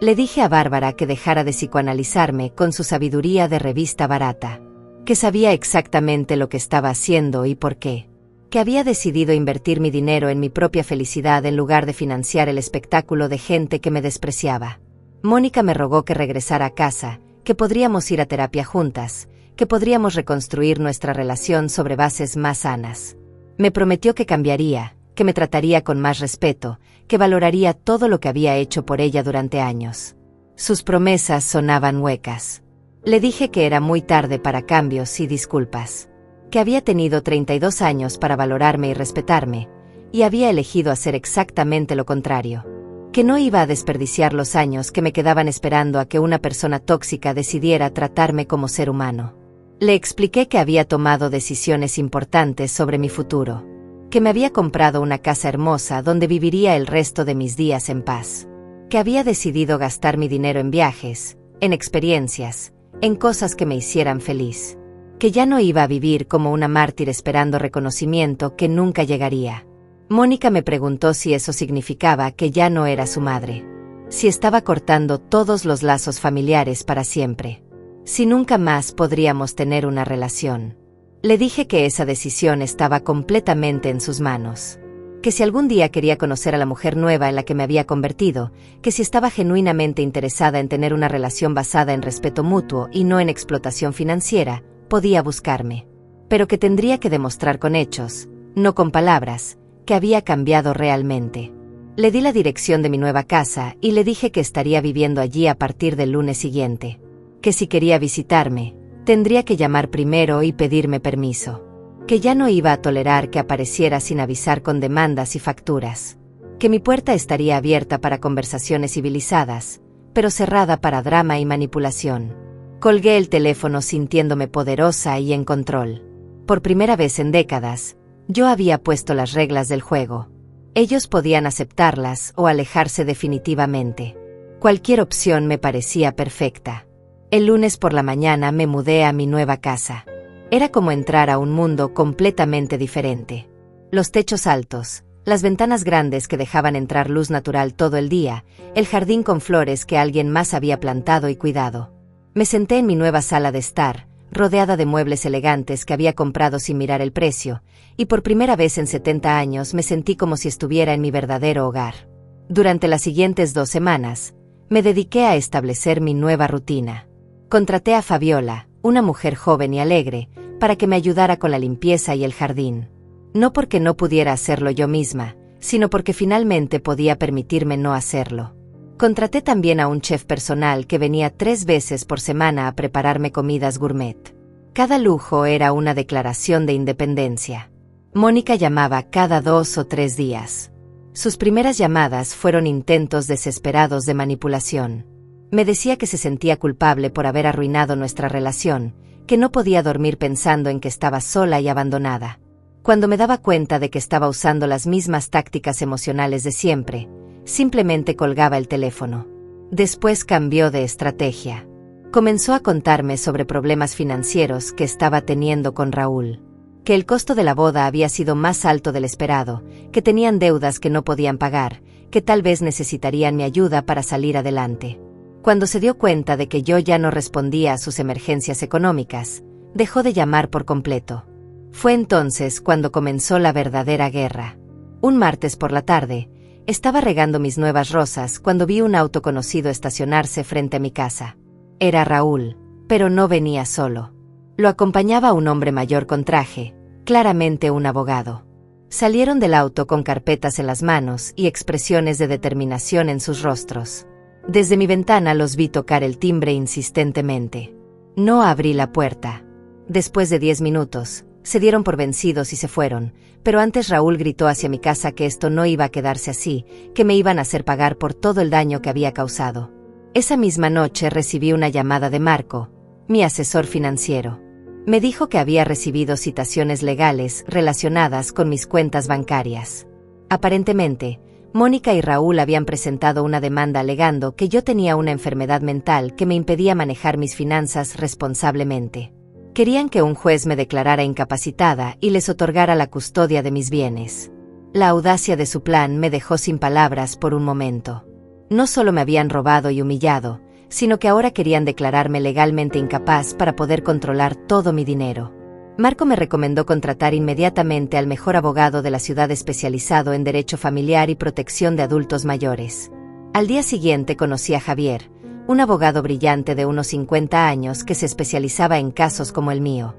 Le dije a Bárbara que dejara de psicoanalizarme con su sabiduría de revista barata, que sabía exactamente lo que estaba haciendo y por qué, que había decidido invertir mi dinero en mi propia felicidad en lugar de financiar el espectáculo de gente que me despreciaba. Mónica me rogó que regresara a casa, que podríamos ir a terapia juntas, que podríamos reconstruir nuestra relación sobre bases más sanas. Me prometió que cambiaría, que me trataría con más respeto, que valoraría todo lo que había hecho por ella durante años. Sus promesas sonaban huecas. Le dije que era muy tarde para cambios y disculpas, que había tenido 32 años para valorarme y respetarme, y había elegido hacer exactamente lo contrario, que no iba a desperdiciar los años que me quedaban esperando a que una persona tóxica decidiera tratarme como ser humano. Le expliqué que había tomado decisiones importantes sobre mi futuro, que me había comprado una casa hermosa donde viviría el resto de mis días en paz, que había decidido gastar mi dinero en viajes, en experiencias, en cosas que me hicieran feliz, que ya no iba a vivir como una mártir esperando reconocimiento que nunca llegaría. Mónica me preguntó si eso significaba que ya no era su madre, si estaba cortando todos los lazos familiares para siempre, si nunca más podríamos tener una relación. Le dije que esa decisión estaba completamente en sus manos, que si algún día quería conocer a la mujer nueva en la que me había convertido, que si estaba genuinamente interesada en tener una relación basada en respeto mutuo y no en explotación financiera, podía buscarme, pero que tendría que demostrar con hechos, no con palabras, que había cambiado realmente. Le di la dirección de mi nueva casa y le dije que estaría viviendo allí a partir del lunes siguiente, que si quería visitarme, tendría que llamar primero y pedirme permiso, que ya no iba a tolerar que apareciera sin avisar con demandas y facturas, que mi puerta estaría abierta para conversaciones civilizadas, pero cerrada para drama y manipulación. Colgué el teléfono sintiéndome poderosa y en control. Por primera vez en décadas, yo había puesto las reglas del juego. Ellos podían aceptarlas o alejarse definitivamente. Cualquier opción me parecía perfecta. El lunes por la mañana me mudé a mi nueva casa. Era como entrar a un mundo completamente diferente. Los techos altos, las ventanas grandes que dejaban entrar luz natural todo el día, el jardín con flores que alguien más había plantado y cuidado. Me senté en mi nueva sala de estar, rodeada de muebles elegantes que había comprado sin mirar el precio, y por primera vez en 70 años me sentí como si estuviera en mi verdadero hogar. Durante las siguientes 2 semanas, me dediqué a establecer mi nueva rutina. Contraté a Fabiola, una mujer joven y alegre, para que me ayudara con la limpieza y el jardín. No porque no pudiera hacerlo yo misma, sino porque finalmente podía permitirme no hacerlo. Contraté también a un chef personal que venía 3 veces por semana a prepararme comidas gourmet. Cada lujo era una declaración de independencia. Mónica llamaba cada 2 o 3 días. Sus primeras llamadas fueron intentos desesperados de manipulación. Me decía que se sentía culpable por haber arruinado nuestra relación, que no podía dormir pensando en que estaba sola y abandonada. Cuando me daba cuenta de que estaba usando las mismas tácticas emocionales de siempre, simplemente colgaba el teléfono. Después cambió de estrategia. Comenzó a contarme sobre problemas financieros que estaba teniendo con Raúl. Que el costo de la boda había sido más alto del esperado, que tenían deudas que no podían pagar, que tal vez necesitarían mi ayuda para salir adelante. Cuando se dio cuenta de que yo ya no respondía a sus emergencias económicas, dejó de llamar por completo. Fue entonces cuando comenzó la verdadera guerra. Un martes por la tarde, estaba regando mis nuevas rosas cuando vi un auto conocido estacionarse frente a mi casa. Era Raúl, pero no venía solo. Lo acompañaba un hombre mayor con traje, claramente un abogado. Salieron del auto con carpetas en las manos y expresiones de determinación en sus rostros. Desde mi ventana los vi tocar el timbre insistentemente. No abrí la puerta. Después de 10 minutos, se dieron por vencidos y se fueron, pero antes Raúl gritó hacia mi casa que esto no iba a quedarse así, que me iban a hacer pagar por todo el daño que había causado. Esa misma noche recibí una llamada de Marco, mi asesor financiero. Me dijo que había recibido citaciones legales relacionadas con mis cuentas bancarias. Aparentemente, Mónica y Raúl habían presentado una demanda alegando que yo tenía una enfermedad mental que me impedía manejar mis finanzas responsablemente. Querían que un juez me declarara incapacitada y les otorgara la custodia de mis bienes. La audacia de su plan me dejó sin palabras por un momento. No solo me habían robado y humillado, sino que ahora querían declararme legalmente incapaz para poder controlar todo mi dinero. Marco me recomendó contratar inmediatamente al mejor abogado de la ciudad especializado en derecho familiar y protección de adultos mayores. Al día siguiente conocí a Javier, un abogado brillante de unos 50 años que se especializaba en casos como el mío.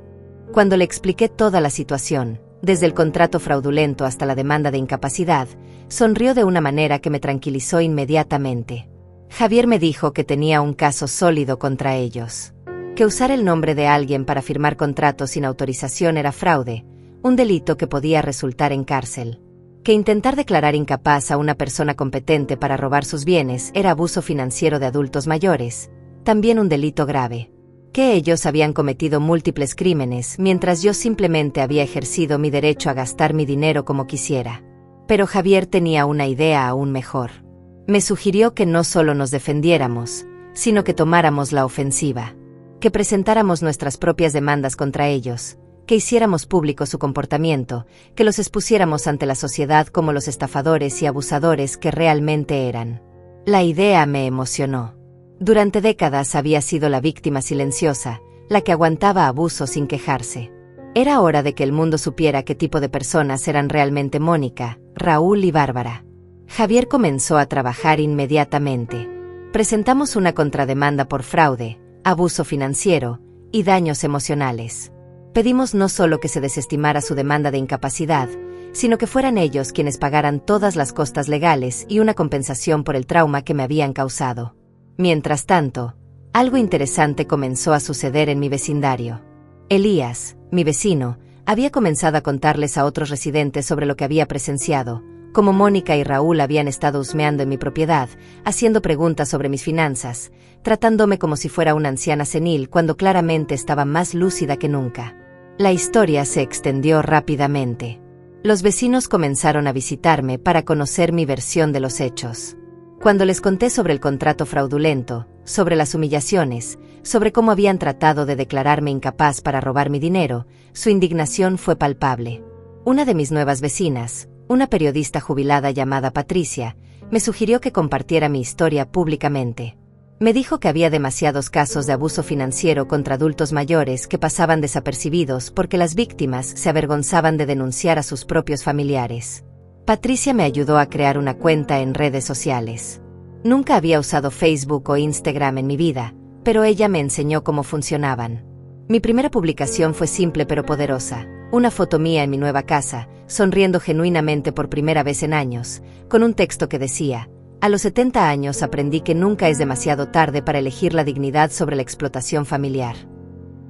Cuando le expliqué toda la situación, desde el contrato fraudulento hasta la demanda de incapacidad, sonrió de una manera que me tranquilizó inmediatamente. Javier me dijo que tenía un caso sólido contra ellos. Que usar el nombre de alguien para firmar contratos sin autorización era fraude, un delito que podía resultar en cárcel. Que intentar declarar incapaz a una persona competente para robar sus bienes era abuso financiero de adultos mayores, también un delito grave. Que ellos habían cometido múltiples crímenes mientras yo simplemente había ejercido mi derecho a gastar mi dinero como quisiera. Pero Javier tenía una idea aún mejor. Me sugirió que no solo nos defendiéramos, sino que tomáramos la ofensiva. Que presentáramos nuestras propias demandas contra ellos, que hiciéramos público su comportamiento, que los expusiéramos ante la sociedad como los estafadores y abusadores que realmente eran. La idea me emocionó. Durante décadas había sido la víctima silenciosa, la que aguantaba abuso sin quejarse. Era hora de que el mundo supiera qué tipo de personas eran realmente Mónica, Raúl y Bárbara. Javier comenzó a trabajar inmediatamente. Presentamos una contrademanda por fraude, abuso financiero y daños emocionales. Pedimos no solo que se desestimara su demanda de incapacidad, sino que fueran ellos quienes pagaran todas las costas legales y una compensación por el trauma que me habían causado. Mientras tanto, algo interesante comenzó a suceder en mi vecindario. Elías, mi vecino, había comenzado a contarles a otros residentes sobre lo que había presenciado, como Mónica y Raúl habían estado husmeando en mi propiedad, haciendo preguntas sobre mis finanzas, tratándome como si fuera una anciana senil cuando claramente estaba más lúcida que nunca. La historia se extendió rápidamente. Los vecinos comenzaron a visitarme para conocer mi versión de los hechos. Cuando les conté sobre el contrato fraudulento, sobre las humillaciones, sobre cómo habían tratado de declararme incapaz para robar mi dinero, su indignación fue palpable. Una de mis nuevas vecinas, una periodista jubilada llamada Patricia, me sugirió que compartiera mi historia públicamente. Me dijo que había demasiados casos de abuso financiero contra adultos mayores que pasaban desapercibidos porque las víctimas se avergonzaban de denunciar a sus propios familiares. Patricia me ayudó a crear una cuenta en redes sociales. Nunca había usado Facebook o Instagram en mi vida, pero ella me enseñó cómo funcionaban. Mi primera publicación fue simple pero poderosa, una foto mía en mi nueva casa, sonriendo genuinamente por primera vez en años, con un texto que decía: a los 70 años aprendí que nunca es demasiado tarde para elegir la dignidad sobre la explotación familiar.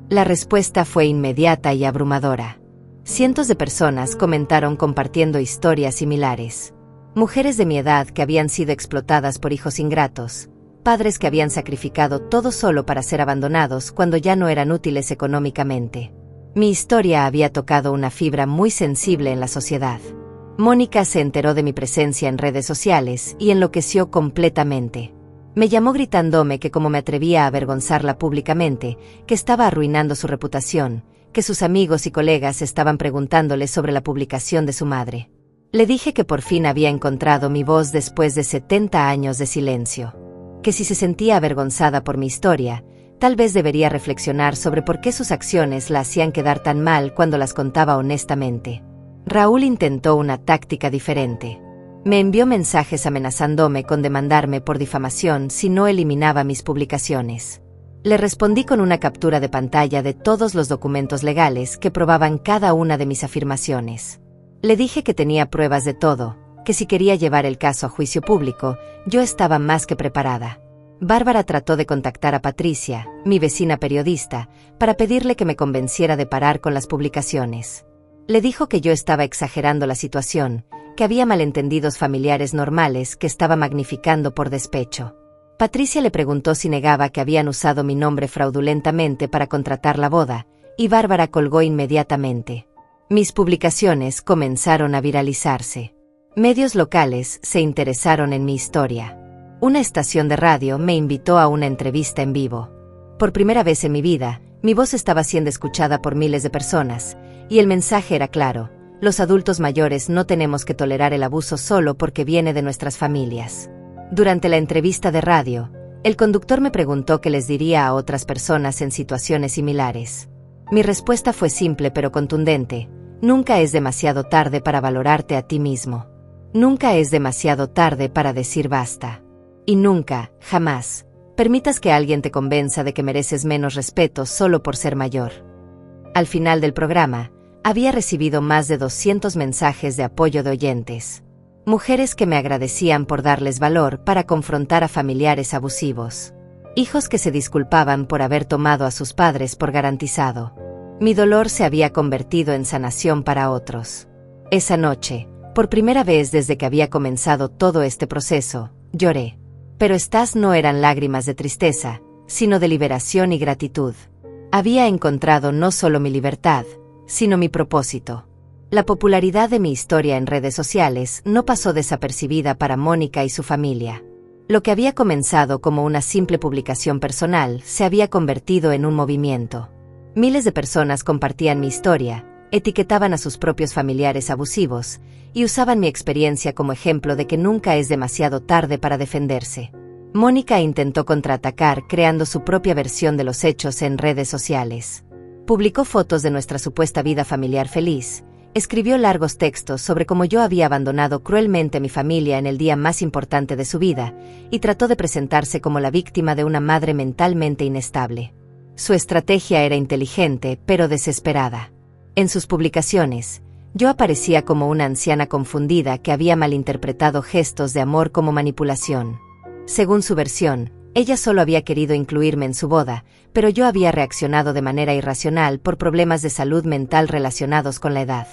La respuesta fue inmediata y abrumadora. Cientos de personas comentaron compartiendo historias similares. Mujeres de mi edad que habían sido explotadas por hijos ingratos, padres que habían sacrificado todo solo para ser abandonados cuando ya no eran útiles económicamente. Mi historia había tocado una fibra muy sensible en la sociedad. Mónica se enteró de mi presencia en redes sociales y enloqueció completamente. Me llamó gritándome que como me atrevía a avergonzarla públicamente, que estaba arruinando su reputación, que sus amigos y colegas estaban preguntándole sobre la publicación de su madre. Le dije que por fin había encontrado mi voz después de 70 años de silencio. Que si se sentía avergonzada por mi historia, tal vez debería reflexionar sobre por qué sus acciones la hacían quedar tan mal cuando las contaba honestamente. Raúl intentó una táctica diferente. Me envió mensajes amenazándome con demandarme por difamación si no eliminaba mis publicaciones. Le respondí con una captura de pantalla de todos los documentos legales que probaban cada una de mis afirmaciones. Le dije que tenía pruebas de todo, que si quería llevar el caso a juicio público, yo estaba más que preparada. Bárbara trató de contactar a Patricia, mi vecina periodista, para pedirle que me convenciera de parar con las publicaciones. Le dijo que yo estaba exagerando la situación, que había malentendidos familiares normales que estaba magnificando por despecho. Patricia le preguntó si negaba que habían usado mi nombre fraudulentamente para contratar la boda, y Bárbara colgó inmediatamente. Mis publicaciones comenzaron a viralizarse. Medios locales se interesaron en mi historia. Una estación de radio me invitó a una entrevista en vivo. Por primera vez en mi vida, mi voz estaba siendo escuchada por miles de personas, y el mensaje era claro: los adultos mayores no tenemos que tolerar el abuso solo porque viene de nuestras familias. Durante la entrevista de radio, el conductor me preguntó qué les diría a otras personas en situaciones similares. Mi respuesta fue simple pero contundente: nunca es demasiado tarde para valorarte a ti mismo. Nunca es demasiado tarde para decir basta. Y nunca, jamás, permitas que alguien te convenza de que mereces menos respeto solo por ser mayor. Al final del programa, había recibido más de 200 mensajes de apoyo de oyentes. Mujeres que me agradecían por darles valor para confrontar a familiares abusivos. Hijos que se disculpaban por haber tomado a sus padres por garantizado. Mi dolor se había convertido en sanación para otros. Esa noche, por primera vez desde que había comenzado todo este proceso, lloré. Pero estas no eran lágrimas de tristeza, sino de liberación y gratitud. Había encontrado no solo mi libertad, sino mi propósito. La popularidad de mi historia en redes sociales no pasó desapercibida para Mónica y su familia. Lo que había comenzado como una simple publicación personal se había convertido en un movimiento. Miles de personas compartían mi historia, etiquetaban a sus propios familiares abusivos, y usaban mi experiencia como ejemplo de que nunca es demasiado tarde para defenderse. Mónica intentó contraatacar creando su propia versión de los hechos en redes sociales. Publicó fotos de nuestra supuesta vida familiar feliz, escribió largos textos sobre cómo yo había abandonado cruelmente a mi familia en el día más importante de su vida, y trató de presentarse como la víctima de una madre mentalmente inestable. Su estrategia era inteligente, pero desesperada. En sus publicaciones, yo aparecía como una anciana confundida que había malinterpretado gestos de amor como manipulación. Según su versión, ella solo había querido incluirme en su boda, pero yo había reaccionado de manera irracional por problemas de salud mental relacionados con la edad.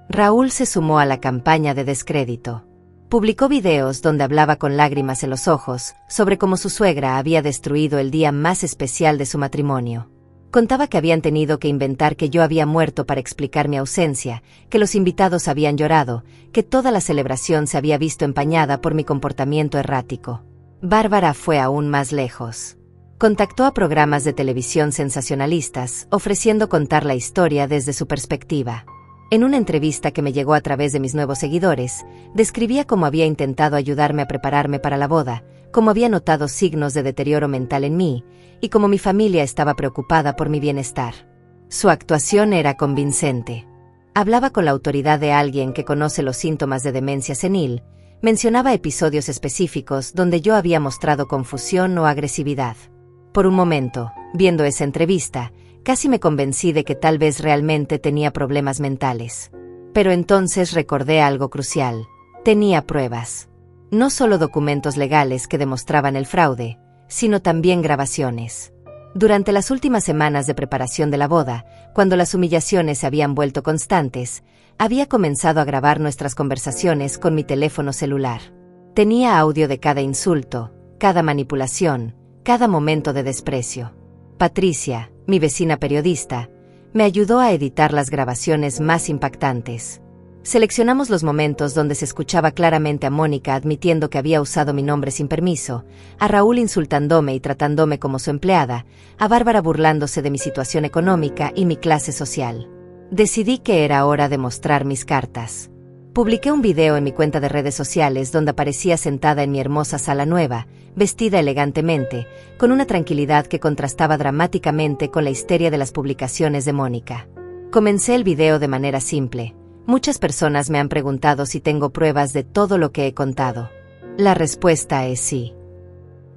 Raúl se sumó a la campaña de descrédito. Publicó videos donde hablaba con lágrimas en los ojos sobre cómo su suegra había destruido el día más especial de su matrimonio. Contaba que habían tenido que inventar que yo había muerto para explicar mi ausencia, que los invitados habían llorado, que toda la celebración se había visto empañada por mi comportamiento errático. Bárbara fue aún más lejos. Contactó a programas de televisión sensacionalistas, ofreciendo contar la historia desde su perspectiva. En una entrevista que me llegó a través de mis nuevos seguidores, describía cómo había intentado ayudarme a prepararme para la boda, cómo había notado signos de deterioro mental en mí, y cómo mi familia estaba preocupada por mi bienestar. Su actuación era convincente. Hablaba con la autoridad de alguien que conoce los síntomas de demencia senil, mencionaba episodios específicos donde yo había mostrado confusión o agresividad. Por un momento, viendo esa entrevista, casi me convencí de que tal vez realmente tenía problemas mentales. Pero entonces recordé algo crucial. Tenía pruebas. No solo documentos legales que demostraban el fraude, sino también grabaciones. Durante las últimas semanas de preparación de la boda, cuando las humillaciones se habían vuelto constantes, había comenzado a grabar nuestras conversaciones con mi teléfono celular. Tenía audio de cada insulto, cada manipulación, cada momento de desprecio. Patricia, mi vecina periodista, me ayudó a editar las grabaciones más impactantes. Seleccionamos los momentos donde se escuchaba claramente a Mónica admitiendo que había usado mi nombre sin permiso, a Raúl insultándome y tratándome como su empleada, a Bárbara burlándose de mi situación económica y mi clase social. Decidí que era hora de mostrar mis cartas. Publiqué un video en mi cuenta de redes sociales donde aparecía sentada en mi hermosa sala nueva, vestida elegantemente, con una tranquilidad que contrastaba dramáticamente con la histeria de las publicaciones de Mónica. Comencé el video de manera simple. Muchas personas me han preguntado si tengo pruebas de todo lo que he contado. La respuesta es sí.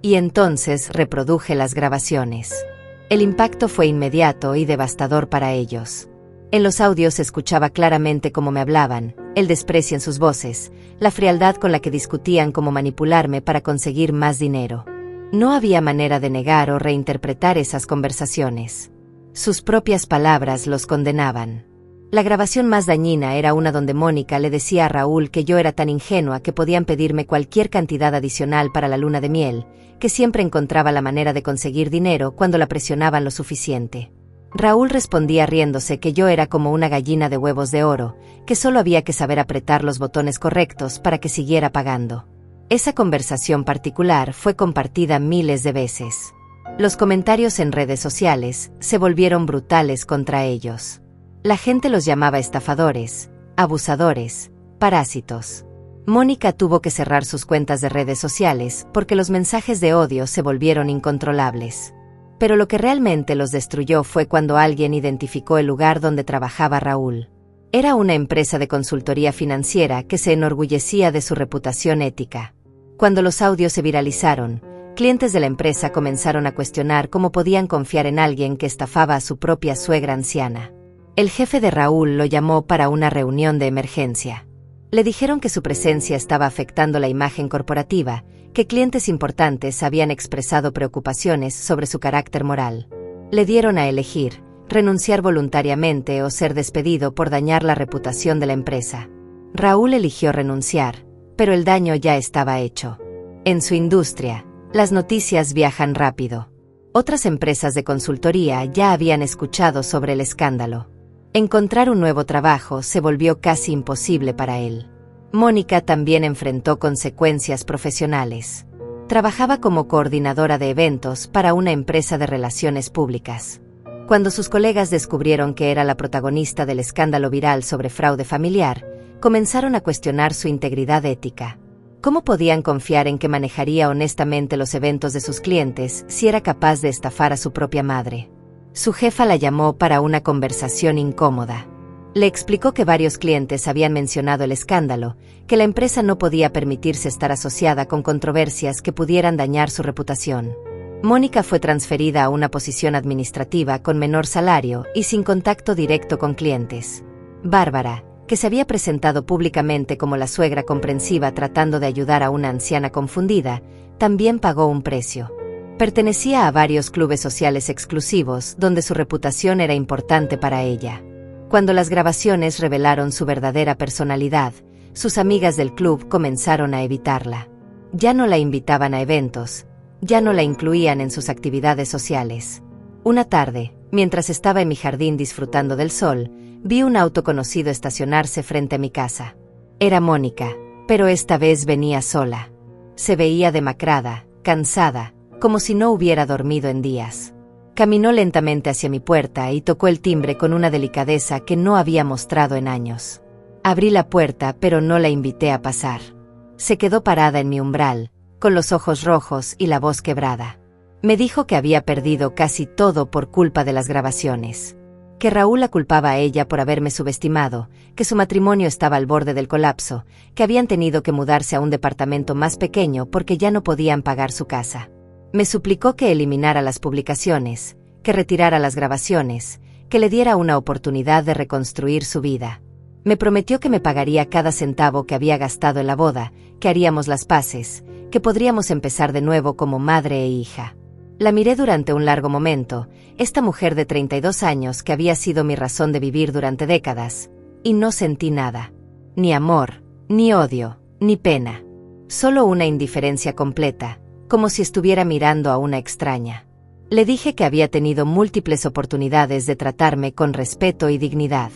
Y entonces reproduje las grabaciones. El impacto fue inmediato y devastador para ellos. En los audios se escuchaba claramente cómo me hablaban, el desprecio en sus voces, la frialdad con la que discutían cómo manipularme para conseguir más dinero. No había manera de negar o reinterpretar esas conversaciones. Sus propias palabras los condenaban. La grabación más dañina era una donde Mónica le decía a Raúl que yo era tan ingenua que podían pedirme cualquier cantidad adicional para la luna de miel, que siempre encontraba la manera de conseguir dinero cuando la presionaban lo suficiente. Raúl respondía riéndose que yo era como una gallina de huevos de oro, que solo había que saber apretar los botones correctos para que siguiera pagando. Esa conversación particular fue compartida miles de veces. Los comentarios en redes sociales se volvieron brutales contra ellos. La gente los llamaba estafadores, abusadores, parásitos. Mónica tuvo que cerrar sus cuentas de redes sociales porque los mensajes de odio se volvieron incontrolables. Pero lo que realmente los destruyó fue cuando alguien identificó el lugar donde trabajaba Raúl. Era una empresa de consultoría financiera que se enorgullecía de su reputación ética. Cuando los audios se viralizaron, clientes de la empresa comenzaron a cuestionar cómo podían confiar en alguien que estafaba a su propia suegra anciana. El jefe de Raúl lo llamó para una reunión de emergencia. Le dijeron que su presencia estaba afectando la imagen corporativa, que clientes importantes habían expresado preocupaciones sobre su carácter moral. Le dieron a elegir, renunciar voluntariamente o ser despedido por dañar la reputación de la empresa. Raúl eligió renunciar, pero el daño ya estaba hecho. En su industria, las noticias viajan rápido. Otras empresas de consultoría ya habían escuchado sobre el escándalo. Encontrar un nuevo trabajo se volvió casi imposible para él. Mónica también enfrentó consecuencias profesionales. Trabajaba como coordinadora de eventos para una empresa de relaciones públicas. Cuando sus colegas descubrieron que era la protagonista del escándalo viral sobre fraude familiar, comenzaron a cuestionar su integridad ética. ¿Cómo podían confiar en que manejaría honestamente los eventos de sus clientes si era capaz de estafar a su propia madre? Su jefa la llamó para una conversación incómoda. Le explicó que varios clientes habían mencionado el escándalo, que la empresa no podía permitirse estar asociada con controversias que pudieran dañar su reputación. Mónica fue transferida a una posición administrativa con menor salario y sin contacto directo con clientes. Bárbara, que se había presentado públicamente como la suegra comprensiva tratando de ayudar a una anciana confundida, también pagó un precio. Pertenecía a varios clubes sociales exclusivos donde su reputación era importante para ella. Cuando las grabaciones revelaron su verdadera personalidad, sus amigas del club comenzaron a evitarla. Ya no la invitaban a eventos, ya no la incluían en sus actividades sociales. Una tarde, mientras estaba en mi jardín disfrutando del sol, vi un auto conocido estacionarse frente a mi casa. Era Mónica, pero esta vez venía sola. Se veía demacrada, cansada, como si no hubiera dormido en días. Caminó lentamente hacia mi puerta y tocó el timbre con una delicadeza que no había mostrado en años. Abrí la puerta, pero no la invité a pasar. Se quedó parada en mi umbral, con los ojos rojos y la voz quebrada. Me dijo que había perdido casi todo por culpa de las grabaciones. Que Raúl la culpaba a ella por haberme subestimado, que su matrimonio estaba al borde del colapso, que habían tenido que mudarse a un departamento más pequeño porque ya no podían pagar su casa. Me suplicó que eliminara las publicaciones, que retirara las grabaciones, que le diera una oportunidad de reconstruir su vida. Me prometió que me pagaría cada centavo que había gastado en la boda, que haríamos las paces, que podríamos empezar de nuevo como madre e hija. La miré durante un largo momento, esta mujer de 32 años que había sido mi razón de vivir durante décadas, y no sentí nada. Ni amor, ni odio, ni pena. Solo una indiferencia completa, como si estuviera mirando a una extraña. Le dije que había tenido múltiples oportunidades de tratarme con respeto y dignidad.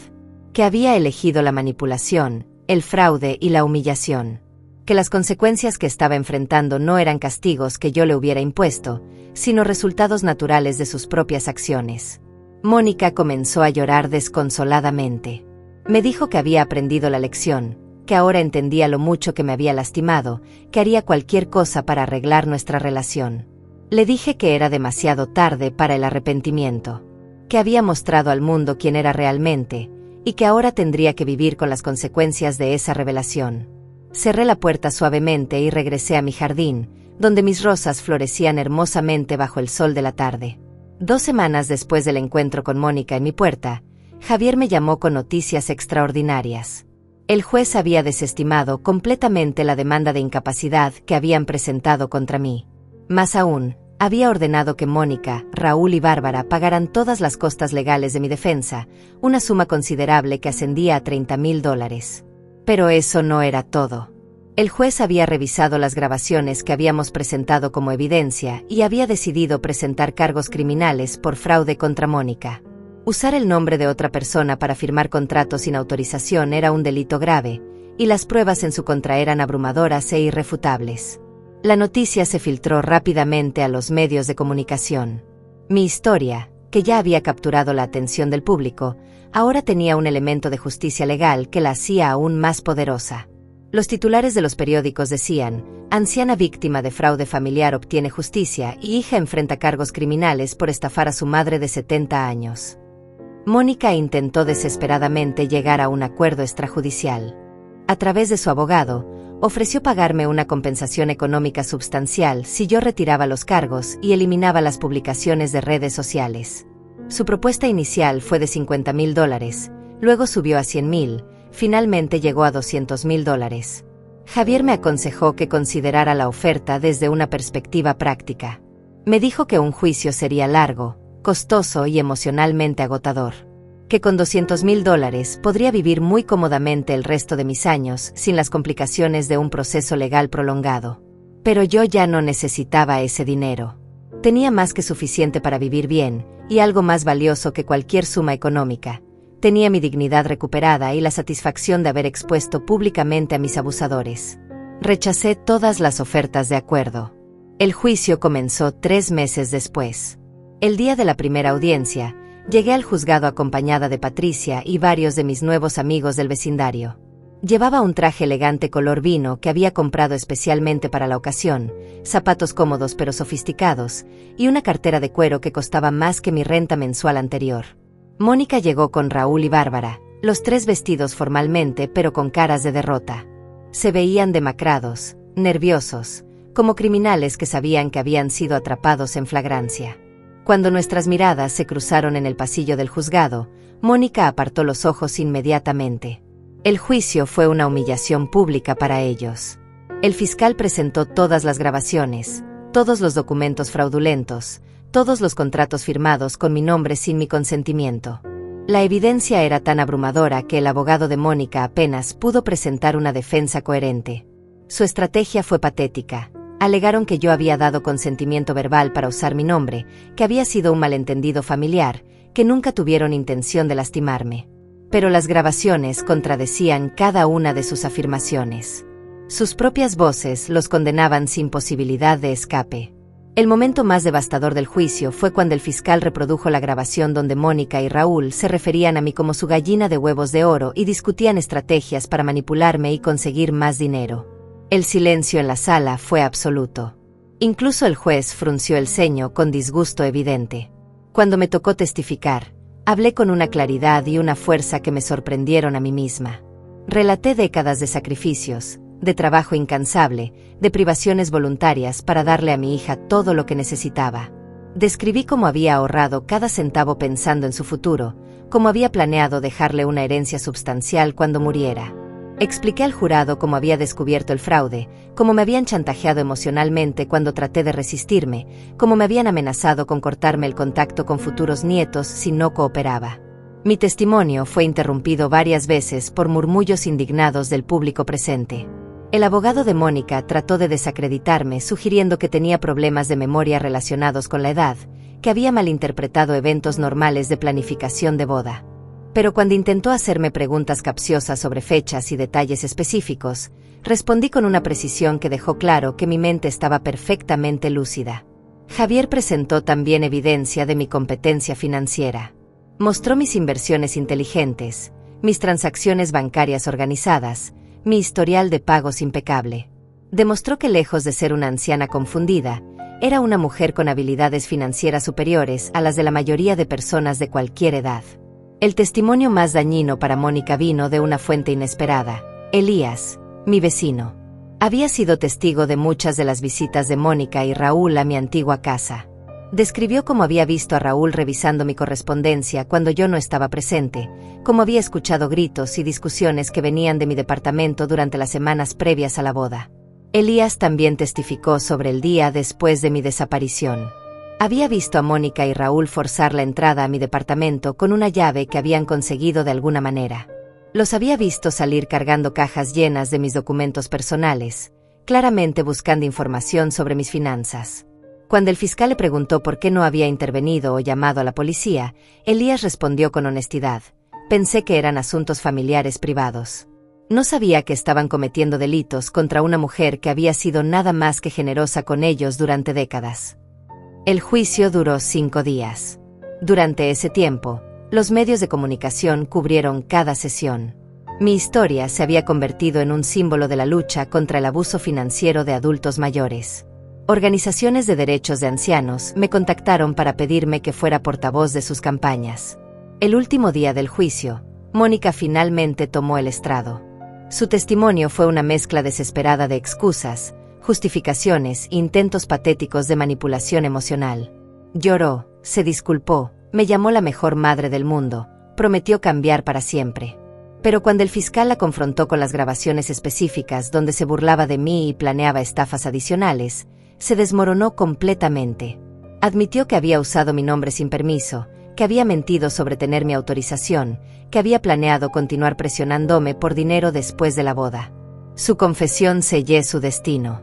Que había elegido la manipulación, el fraude y la humillación. Que las consecuencias que estaba enfrentando no eran castigos que yo le hubiera impuesto, sino resultados naturales de sus propias acciones. Mónica comenzó a llorar desconsoladamente. Me dijo que había aprendido la lección, que ahora entendía lo mucho que me había lastimado, que haría cualquier cosa para arreglar nuestra relación. Le dije que era demasiado tarde para el arrepentimiento, que había mostrado al mundo quién era realmente, y que ahora tendría que vivir con las consecuencias de esa revelación. Cerré la puerta suavemente y regresé a mi jardín, donde mis rosas florecían hermosamente bajo el sol de la tarde. 2 semanas después del encuentro con Mónica en mi puerta, Javier me llamó con noticias extraordinarias. El juez había desestimado completamente la demanda de incapacidad que habían presentado contra mí. Más aún, había ordenado que Mónica, Raúl y Bárbara pagaran todas las costas legales de mi defensa, una suma considerable que ascendía a $30,000. Pero eso no era todo. El juez había revisado las grabaciones que habíamos presentado como evidencia y había decidido presentar cargos criminales por fraude contra Mónica. Usar el nombre de otra persona para firmar contratos sin autorización era un delito grave, y las pruebas en su contra eran abrumadoras e irrefutables. La noticia se filtró rápidamente a los medios de comunicación. Mi historia, que ya había capturado la atención del público, ahora tenía un elemento de justicia legal que la hacía aún más poderosa. Los titulares de los periódicos decían: anciana víctima de fraude familiar obtiene justicia y hija enfrenta cargos criminales por estafar a su madre de 70 años. Mónica intentó desesperadamente llegar a un acuerdo extrajudicial. A través de su abogado, ofreció pagarme una compensación económica substancial si yo retiraba los cargos y eliminaba las publicaciones de redes sociales. Su propuesta inicial fue de $50,000, luego subió a $100,000, finalmente llegó a $200,000. Javier me aconsejó que considerara la oferta desde una perspectiva práctica. Me dijo que un juicio sería largo, costoso y emocionalmente agotador. Que con $200,000 podría vivir muy cómodamente el resto de mis años sin las complicaciones de un proceso legal prolongado. Pero yo ya no necesitaba ese dinero. Tenía más que suficiente para vivir bien, y algo más valioso que cualquier suma económica. Tenía mi dignidad recuperada y la satisfacción de haber expuesto públicamente a mis abusadores. Rechacé todas las ofertas de acuerdo. El juicio comenzó 3 meses después. El día de la primera audiencia, llegué al juzgado acompañada de Patricia y varios de mis nuevos amigos del vecindario. Llevaba un traje elegante color vino que había comprado especialmente para la ocasión, zapatos cómodos pero sofisticados, y una cartera de cuero que costaba más que mi renta mensual anterior. Mónica llegó con Raúl y Bárbara, los 3 vestidos formalmente pero con caras de derrota. Se veían demacrados, nerviosos, como criminales que sabían que habían sido atrapados en flagrancia. Cuando nuestras miradas se cruzaron en el pasillo del juzgado, Mónica apartó los ojos inmediatamente. El juicio fue una humillación pública para ellos. El fiscal presentó todas las grabaciones, todos los documentos fraudulentos, todos los contratos firmados con mi nombre sin mi consentimiento. La evidencia era tan abrumadora que el abogado de Mónica apenas pudo presentar una defensa coherente. Su estrategia fue patética. Alegaron que yo había dado consentimiento verbal para usar mi nombre, que había sido un malentendido familiar, que nunca tuvieron intención de lastimarme. Pero las grabaciones contradecían cada una de sus afirmaciones. Sus propias voces los condenaban sin posibilidad de escape. El momento más devastador del juicio fue cuando el fiscal reprodujo la grabación donde Mónica y Raúl se referían a mí como su gallina de huevos de oro y discutían estrategias para manipularme y conseguir más dinero. El silencio en la sala fue absoluto. Incluso el juez frunció el ceño con disgusto evidente. Cuando me tocó testificar, hablé con una claridad y una fuerza que me sorprendieron a mí misma. Relaté décadas de sacrificios, de trabajo incansable, de privaciones voluntarias para darle a mi hija todo lo que necesitaba. Describí cómo había ahorrado cada centavo pensando en su futuro, cómo había planeado dejarle una herencia substancial cuando muriera. Expliqué al jurado cómo había descubierto el fraude, cómo me habían chantajeado emocionalmente cuando traté de resistirme, cómo me habían amenazado con cortarme el contacto con futuros nietos si no cooperaba. Mi testimonio fue interrumpido varias veces por murmullos indignados del público presente. El abogado de Mónica trató de desacreditarme sugiriendo que tenía problemas de memoria relacionados con la edad, que había malinterpretado eventos normales de planificación de boda. Pero cuando intentó hacerme preguntas capciosas sobre fechas y detalles específicos, respondí con una precisión que dejó claro que mi mente estaba perfectamente lúcida. Javier presentó también evidencia de mi competencia financiera. Mostró mis inversiones inteligentes, mis transacciones bancarias organizadas, mi historial de pagos impecable. Demostró que lejos de ser una anciana confundida, era una mujer con habilidades financieras superiores a las de la mayoría de personas de cualquier edad. El testimonio más dañino para Mónica vino de una fuente inesperada. Elías, mi vecino. Había sido testigo de muchas de las visitas de Mónica y Raúl a mi antigua casa. Describió cómo había visto a Raúl revisando mi correspondencia cuando yo no estaba presente, cómo había escuchado gritos y discusiones que venían de mi departamento durante las semanas previas a la boda. Elías también testificó sobre el día después de mi desaparición. Había visto a Mónica y Raúl forzar la entrada a mi departamento con una llave que habían conseguido de alguna manera. Los había visto salir cargando cajas llenas de mis documentos personales, claramente buscando información sobre mis finanzas. Cuando el fiscal le preguntó por qué no había intervenido o llamado a la policía, Elías respondió con honestidad: pensé que eran asuntos familiares privados. No sabía que estaban cometiendo delitos contra una mujer que había sido nada más que generosa con ellos durante décadas. El juicio duró 5 días. Durante ese tiempo, los medios de comunicación cubrieron cada sesión. Mi historia se había convertido en un símbolo de la lucha contra el abuso financiero de adultos mayores. Organizaciones de derechos de ancianos me contactaron para pedirme que fuera portavoz de sus campañas. El último día del juicio, Mónica finalmente tomó el estrado. Su testimonio fue una mezcla desesperada de excusas, justificaciones e intentos patéticos de manipulación emocional. Lloró, se disculpó, me llamó la mejor madre del mundo, prometió cambiar para siempre. Pero cuando el fiscal la confrontó con las grabaciones específicas donde se burlaba de mí y planeaba estafas adicionales, se desmoronó completamente. Admitió que había usado mi nombre sin permiso, que había mentido sobre tener mi autorización, que había planeado continuar presionándome por dinero después de la boda. Su confesión selló su destino.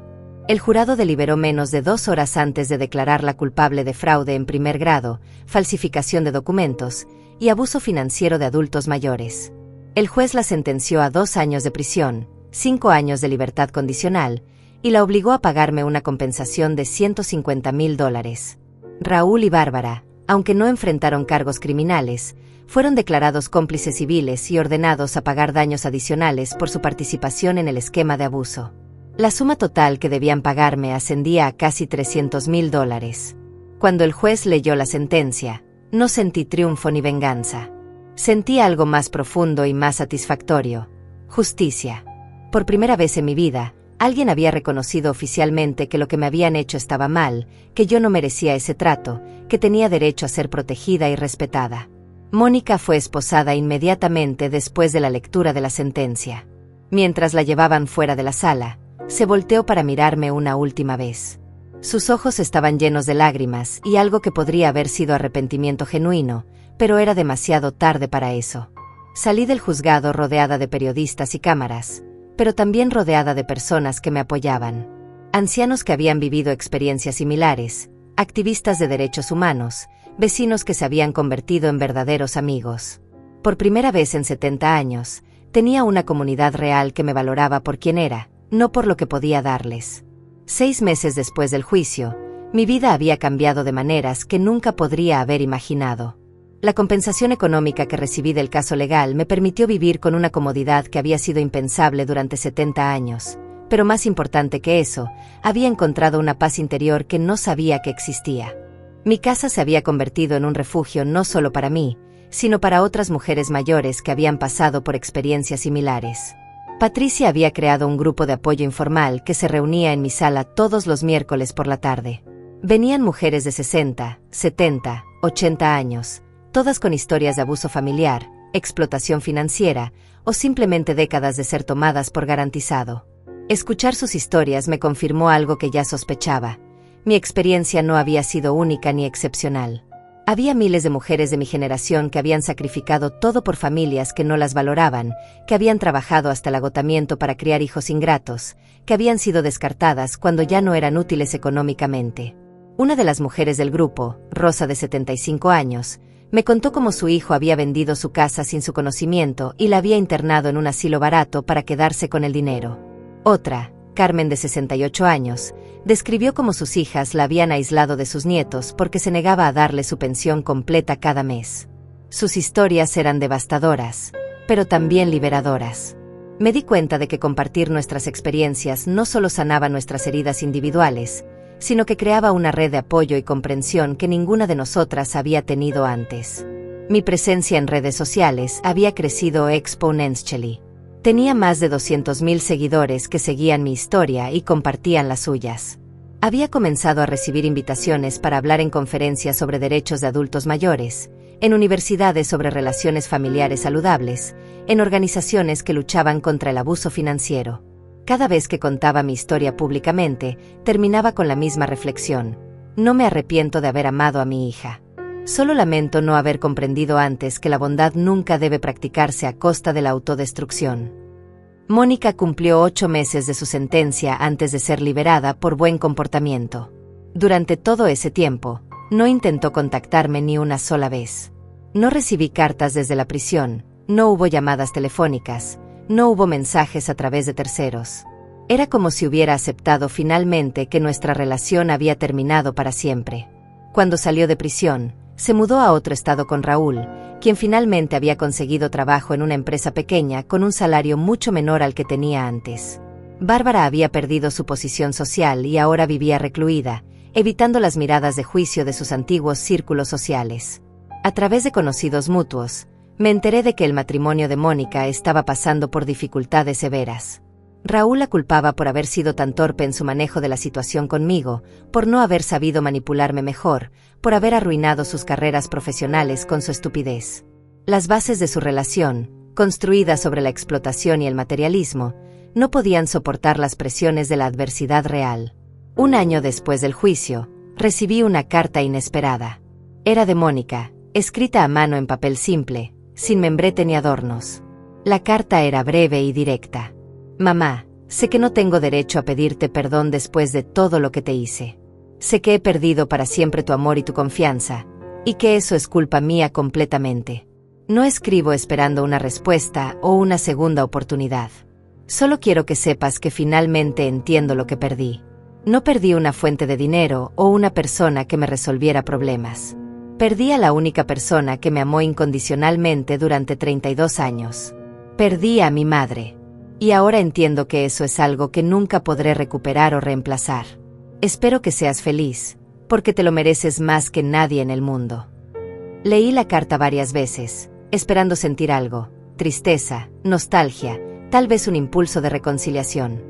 El jurado deliberó menos de 2 horas antes de declararla culpable de fraude en primer grado, falsificación de documentos y abuso financiero de adultos mayores. El juez la sentenció a 2 años de prisión, 5 años de libertad condicional, y la obligó a pagarme una compensación de $150,000. Raúl y Bárbara, aunque no enfrentaron cargos criminales, fueron declarados cómplices civiles y ordenados a pagar daños adicionales por su participación en el esquema de abuso. La suma total que debían pagarme ascendía a casi $300,000. Cuando el juez leyó la sentencia, no sentí triunfo ni venganza. Sentí algo más profundo y más satisfactorio: justicia. Por primera vez en mi vida, alguien había reconocido oficialmente que lo que me habían hecho estaba mal, que yo no merecía ese trato, que tenía derecho a ser protegida y respetada. Mónica fue esposada inmediatamente después de la lectura de la sentencia. Mientras la llevaban fuera de la sala, se volteó para mirarme una última vez. Sus ojos estaban llenos de lágrimas y algo que podría haber sido arrepentimiento genuino, pero era demasiado tarde para eso. Salí del juzgado rodeada de periodistas y cámaras, pero también rodeada de personas que me apoyaban. Ancianos que habían vivido experiencias similares, activistas de derechos humanos, vecinos que se habían convertido en verdaderos amigos. Por primera vez en 70 años, tenía una comunidad real que me valoraba por quien era, no por lo que podía darles. 6 meses después del juicio, Mi vida había cambiado de maneras que nunca podría haber imaginado. La compensación económica que recibí del caso legal me permitió vivir con una comodidad que había sido impensable durante 70 años, pero más importante que eso, había encontrado una paz interior que no sabía que existía. Mi casa se había convertido en un refugio no solo para mí, sino para otras mujeres mayores que habían pasado por experiencias similares. Patricia había creado un grupo de apoyo informal que se reunía en mi sala todos los miércoles por la tarde. Venían mujeres de 60, 70, 80 años, todas con historias de abuso familiar, explotación financiera o simplemente décadas de ser tomadas por garantizado. Escuchar sus historias me confirmó algo que ya sospechaba. Mi experiencia no había sido única ni excepcional. Había miles de mujeres de mi generación que habían sacrificado todo por familias que no las valoraban, que habían trabajado hasta el agotamiento para criar hijos ingratos, que habían sido descartadas cuando ya no eran útiles económicamente. Una de las mujeres del grupo, Rosa de 75 años, me contó cómo su hijo había vendido su casa sin su conocimiento y la había internado en un asilo barato para quedarse con el dinero. Otra, Carmen de 68 años, describió cómo sus hijas la habían aislado de sus nietos porque se negaba a darle su pensión completa cada mes. Sus historias eran devastadoras, pero también liberadoras. Me di cuenta de que compartir nuestras experiencias no solo sanaba nuestras heridas individuales, sino que creaba una red de apoyo y comprensión que ninguna de nosotras había tenido antes. Mi presencia en redes sociales había crecido exponentially. Tenía más de 200.000 seguidores que seguían mi historia y compartían las suyas. Había comenzado a recibir invitaciones para hablar en conferencias sobre derechos de adultos mayores, en universidades sobre relaciones familiares saludables, en organizaciones que luchaban contra el abuso financiero. Cada vez que contaba mi historia públicamente, terminaba con la misma reflexión: no me arrepiento de haber amado a mi hija. Solo lamento no haber comprendido antes que la bondad nunca debe practicarse a costa de la autodestrucción. Mónica cumplió 8 meses de su sentencia antes de ser liberada por buen comportamiento. Durante todo ese tiempo, no intentó contactarme ni una sola vez. No recibí cartas desde la prisión, no hubo llamadas telefónicas, no hubo mensajes a través de terceros. Era como si hubiera aceptado finalmente que nuestra relación había terminado para siempre. Cuando salió de prisión, se mudó a otro estado con Raúl, quien finalmente había conseguido trabajo en una empresa pequeña con un salario mucho menor al que tenía antes. Bárbara había perdido su posición social y ahora vivía recluida, evitando las miradas de juicio de sus antiguos círculos sociales. A través de conocidos mutuos, me enteré de que el matrimonio de Mónica estaba pasando por dificultades severas. Raúl la culpaba por haber sido tan torpe en su manejo de la situación conmigo, por no haber sabido manipularme mejor, por haber arruinado sus carreras profesionales con su estupidez. Las bases de su relación, construidas sobre la explotación y el materialismo, no podían soportar las presiones de la adversidad real. Un año después del juicio, recibí una carta inesperada. Era de Mónica, escrita a mano en papel simple, sin membrete ni adornos. La carta era breve y directa. Mamá, sé que no tengo derecho a pedirte perdón después de todo lo que te hice. Sé que he perdido para siempre tu amor y tu confianza, y que eso es culpa mía completamente. No escribo esperando una respuesta o una segunda oportunidad. Solo quiero que sepas que finalmente entiendo lo que perdí. No perdí una fuente de dinero o una persona que me resolviera problemas. Perdí a la única persona que me amó incondicionalmente durante 32 años. Perdí a mi madre. Y ahora entiendo que eso es algo que nunca podré recuperar o reemplazar. Espero que seas feliz, porque te lo mereces más que nadie en el mundo. Leí la carta varias veces, esperando sentir algo, tristeza, nostalgia, tal vez un impulso de reconciliación.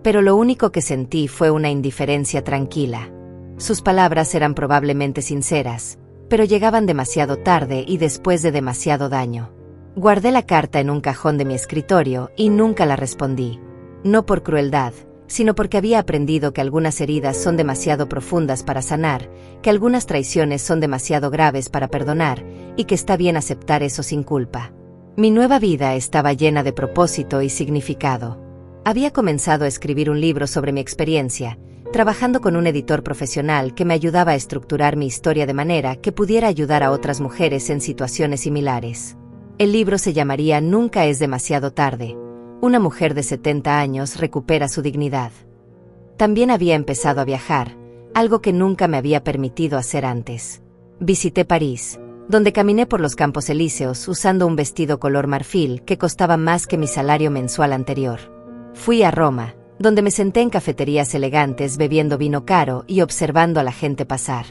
Pero lo único que sentí fue una indiferencia tranquila. Sus palabras eran probablemente sinceras, pero llegaban demasiado tarde y después de demasiado daño. Guardé la carta en un cajón de mi escritorio y nunca la respondí. No por crueldad, sino porque había aprendido que algunas heridas son demasiado profundas para sanar, que algunas traiciones son demasiado graves para perdonar, y que está bien aceptar eso sin culpa. Mi nueva vida estaba llena de propósito y significado. Había comenzado a escribir un libro sobre mi experiencia, trabajando con un editor profesional que me ayudaba a estructurar mi historia de manera que pudiera ayudar a otras mujeres en situaciones similares. El libro se llamaría Nunca es demasiado tarde. Una mujer de 70 años recupera su dignidad. También había empezado a viajar, algo que nunca me había permitido hacer antes. Visité París, donde caminé por los Campos Elíseos usando un vestido color marfil que costaba más que mi salario mensual anterior. Fui a Roma, donde me senté en cafeterías elegantes bebiendo vino caro y observando a la gente pasar.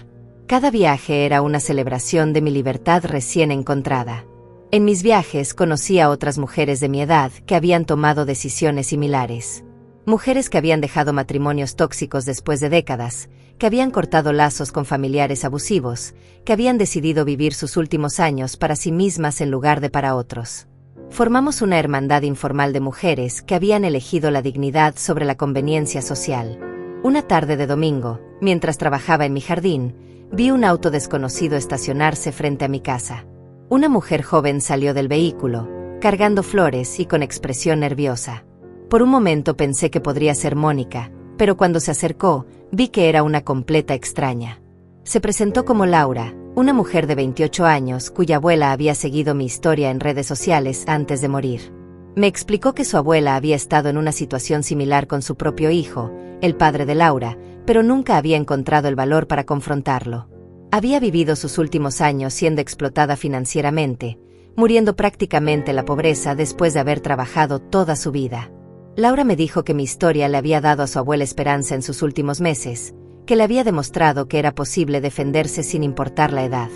Cada viaje era una celebración de mi libertad recién encontrada. En mis viajes conocí a otras mujeres de mi edad que habían tomado decisiones similares. Mujeres que habían dejado matrimonios tóxicos después de décadas, que habían cortado lazos con familiares abusivos, que habían decidido vivir sus últimos años para sí mismas en lugar de para otros. Formamos una hermandad informal de mujeres que habían elegido la dignidad sobre la conveniencia social. Una tarde de domingo, mientras trabajaba en mi jardín, vi un auto desconocido estacionarse frente a mi casa. Una mujer joven salió del vehículo, cargando flores y con expresión nerviosa. Por un momento pensé que podría ser Mónica, pero cuando se acercó, vi que era una completa extraña. Se presentó como Laura, una mujer de 28 años cuya abuela había seguido mi historia en redes sociales antes de morir. Me explicó que su abuela había estado en una situación similar con su propio hijo, el padre de Laura, pero nunca había encontrado el valor para confrontarlo. Había vivido sus últimos años siendo explotada financieramente, muriendo prácticamente en la pobreza después de haber trabajado toda su vida. Laura me dijo que mi historia le había dado a su abuela esperanza en sus últimos meses, que le había demostrado que era posible defenderse sin importar la edad,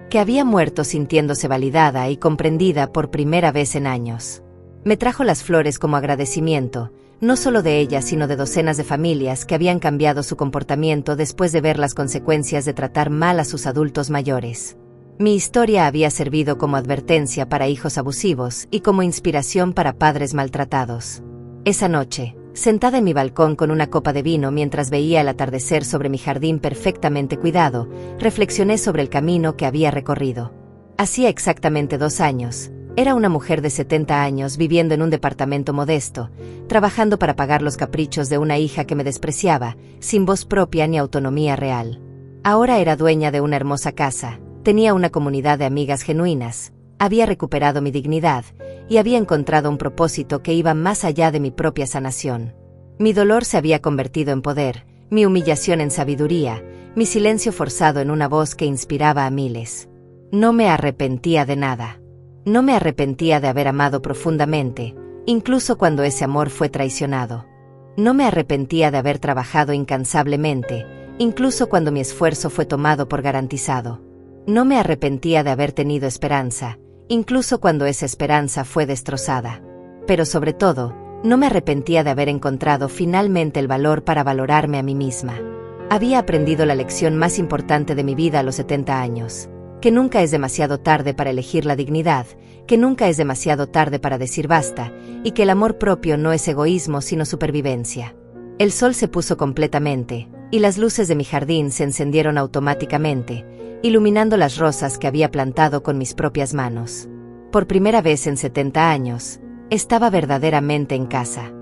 que había muerto sintiéndose validada y comprendida por primera vez en años. Me trajo las flores como agradecimiento, no solo de ella sino de docenas de familias que habían cambiado su comportamiento después de ver las consecuencias de tratar mal a sus adultos mayores. Mi historia había servido como advertencia para hijos abusivos y como inspiración para padres maltratados. Esa noche, sentada en mi balcón con una copa de vino mientras veía el atardecer sobre mi jardín perfectamente cuidado, reflexioné sobre el camino que había recorrido. Hacía exactamente 2 años. Era una mujer de 70 años viviendo en un departamento modesto, trabajando para pagar los caprichos de una hija que me despreciaba, sin voz propia ni autonomía real. Ahora era dueña de una hermosa casa, tenía una comunidad de amigas genuinas, había recuperado mi dignidad y había encontrado un propósito que iba más allá de mi propia sanación. Mi dolor se había convertido en poder, mi humillación en sabiduría, mi silencio forzado en una voz que inspiraba a miles. No me arrepentía de nada. No me arrepentía de haber amado profundamente, incluso cuando ese amor fue traicionado. No me arrepentía de haber trabajado incansablemente, incluso cuando mi esfuerzo fue tomado por garantizado. No me arrepentía de haber tenido esperanza, incluso cuando esa esperanza fue destrozada. Pero sobre todo, no me arrepentía de haber encontrado finalmente el valor para valorarme a mí misma. Había aprendido la lección más importante de mi vida a los 70 años. Que nunca es demasiado tarde para elegir la dignidad, que nunca es demasiado tarde para decir basta, y que el amor propio no es egoísmo sino supervivencia. El sol se puso completamente, y las luces de mi jardín se encendieron automáticamente, iluminando las rosas que había plantado con mis propias manos. Por primera vez en 70 años, estaba verdaderamente en casa.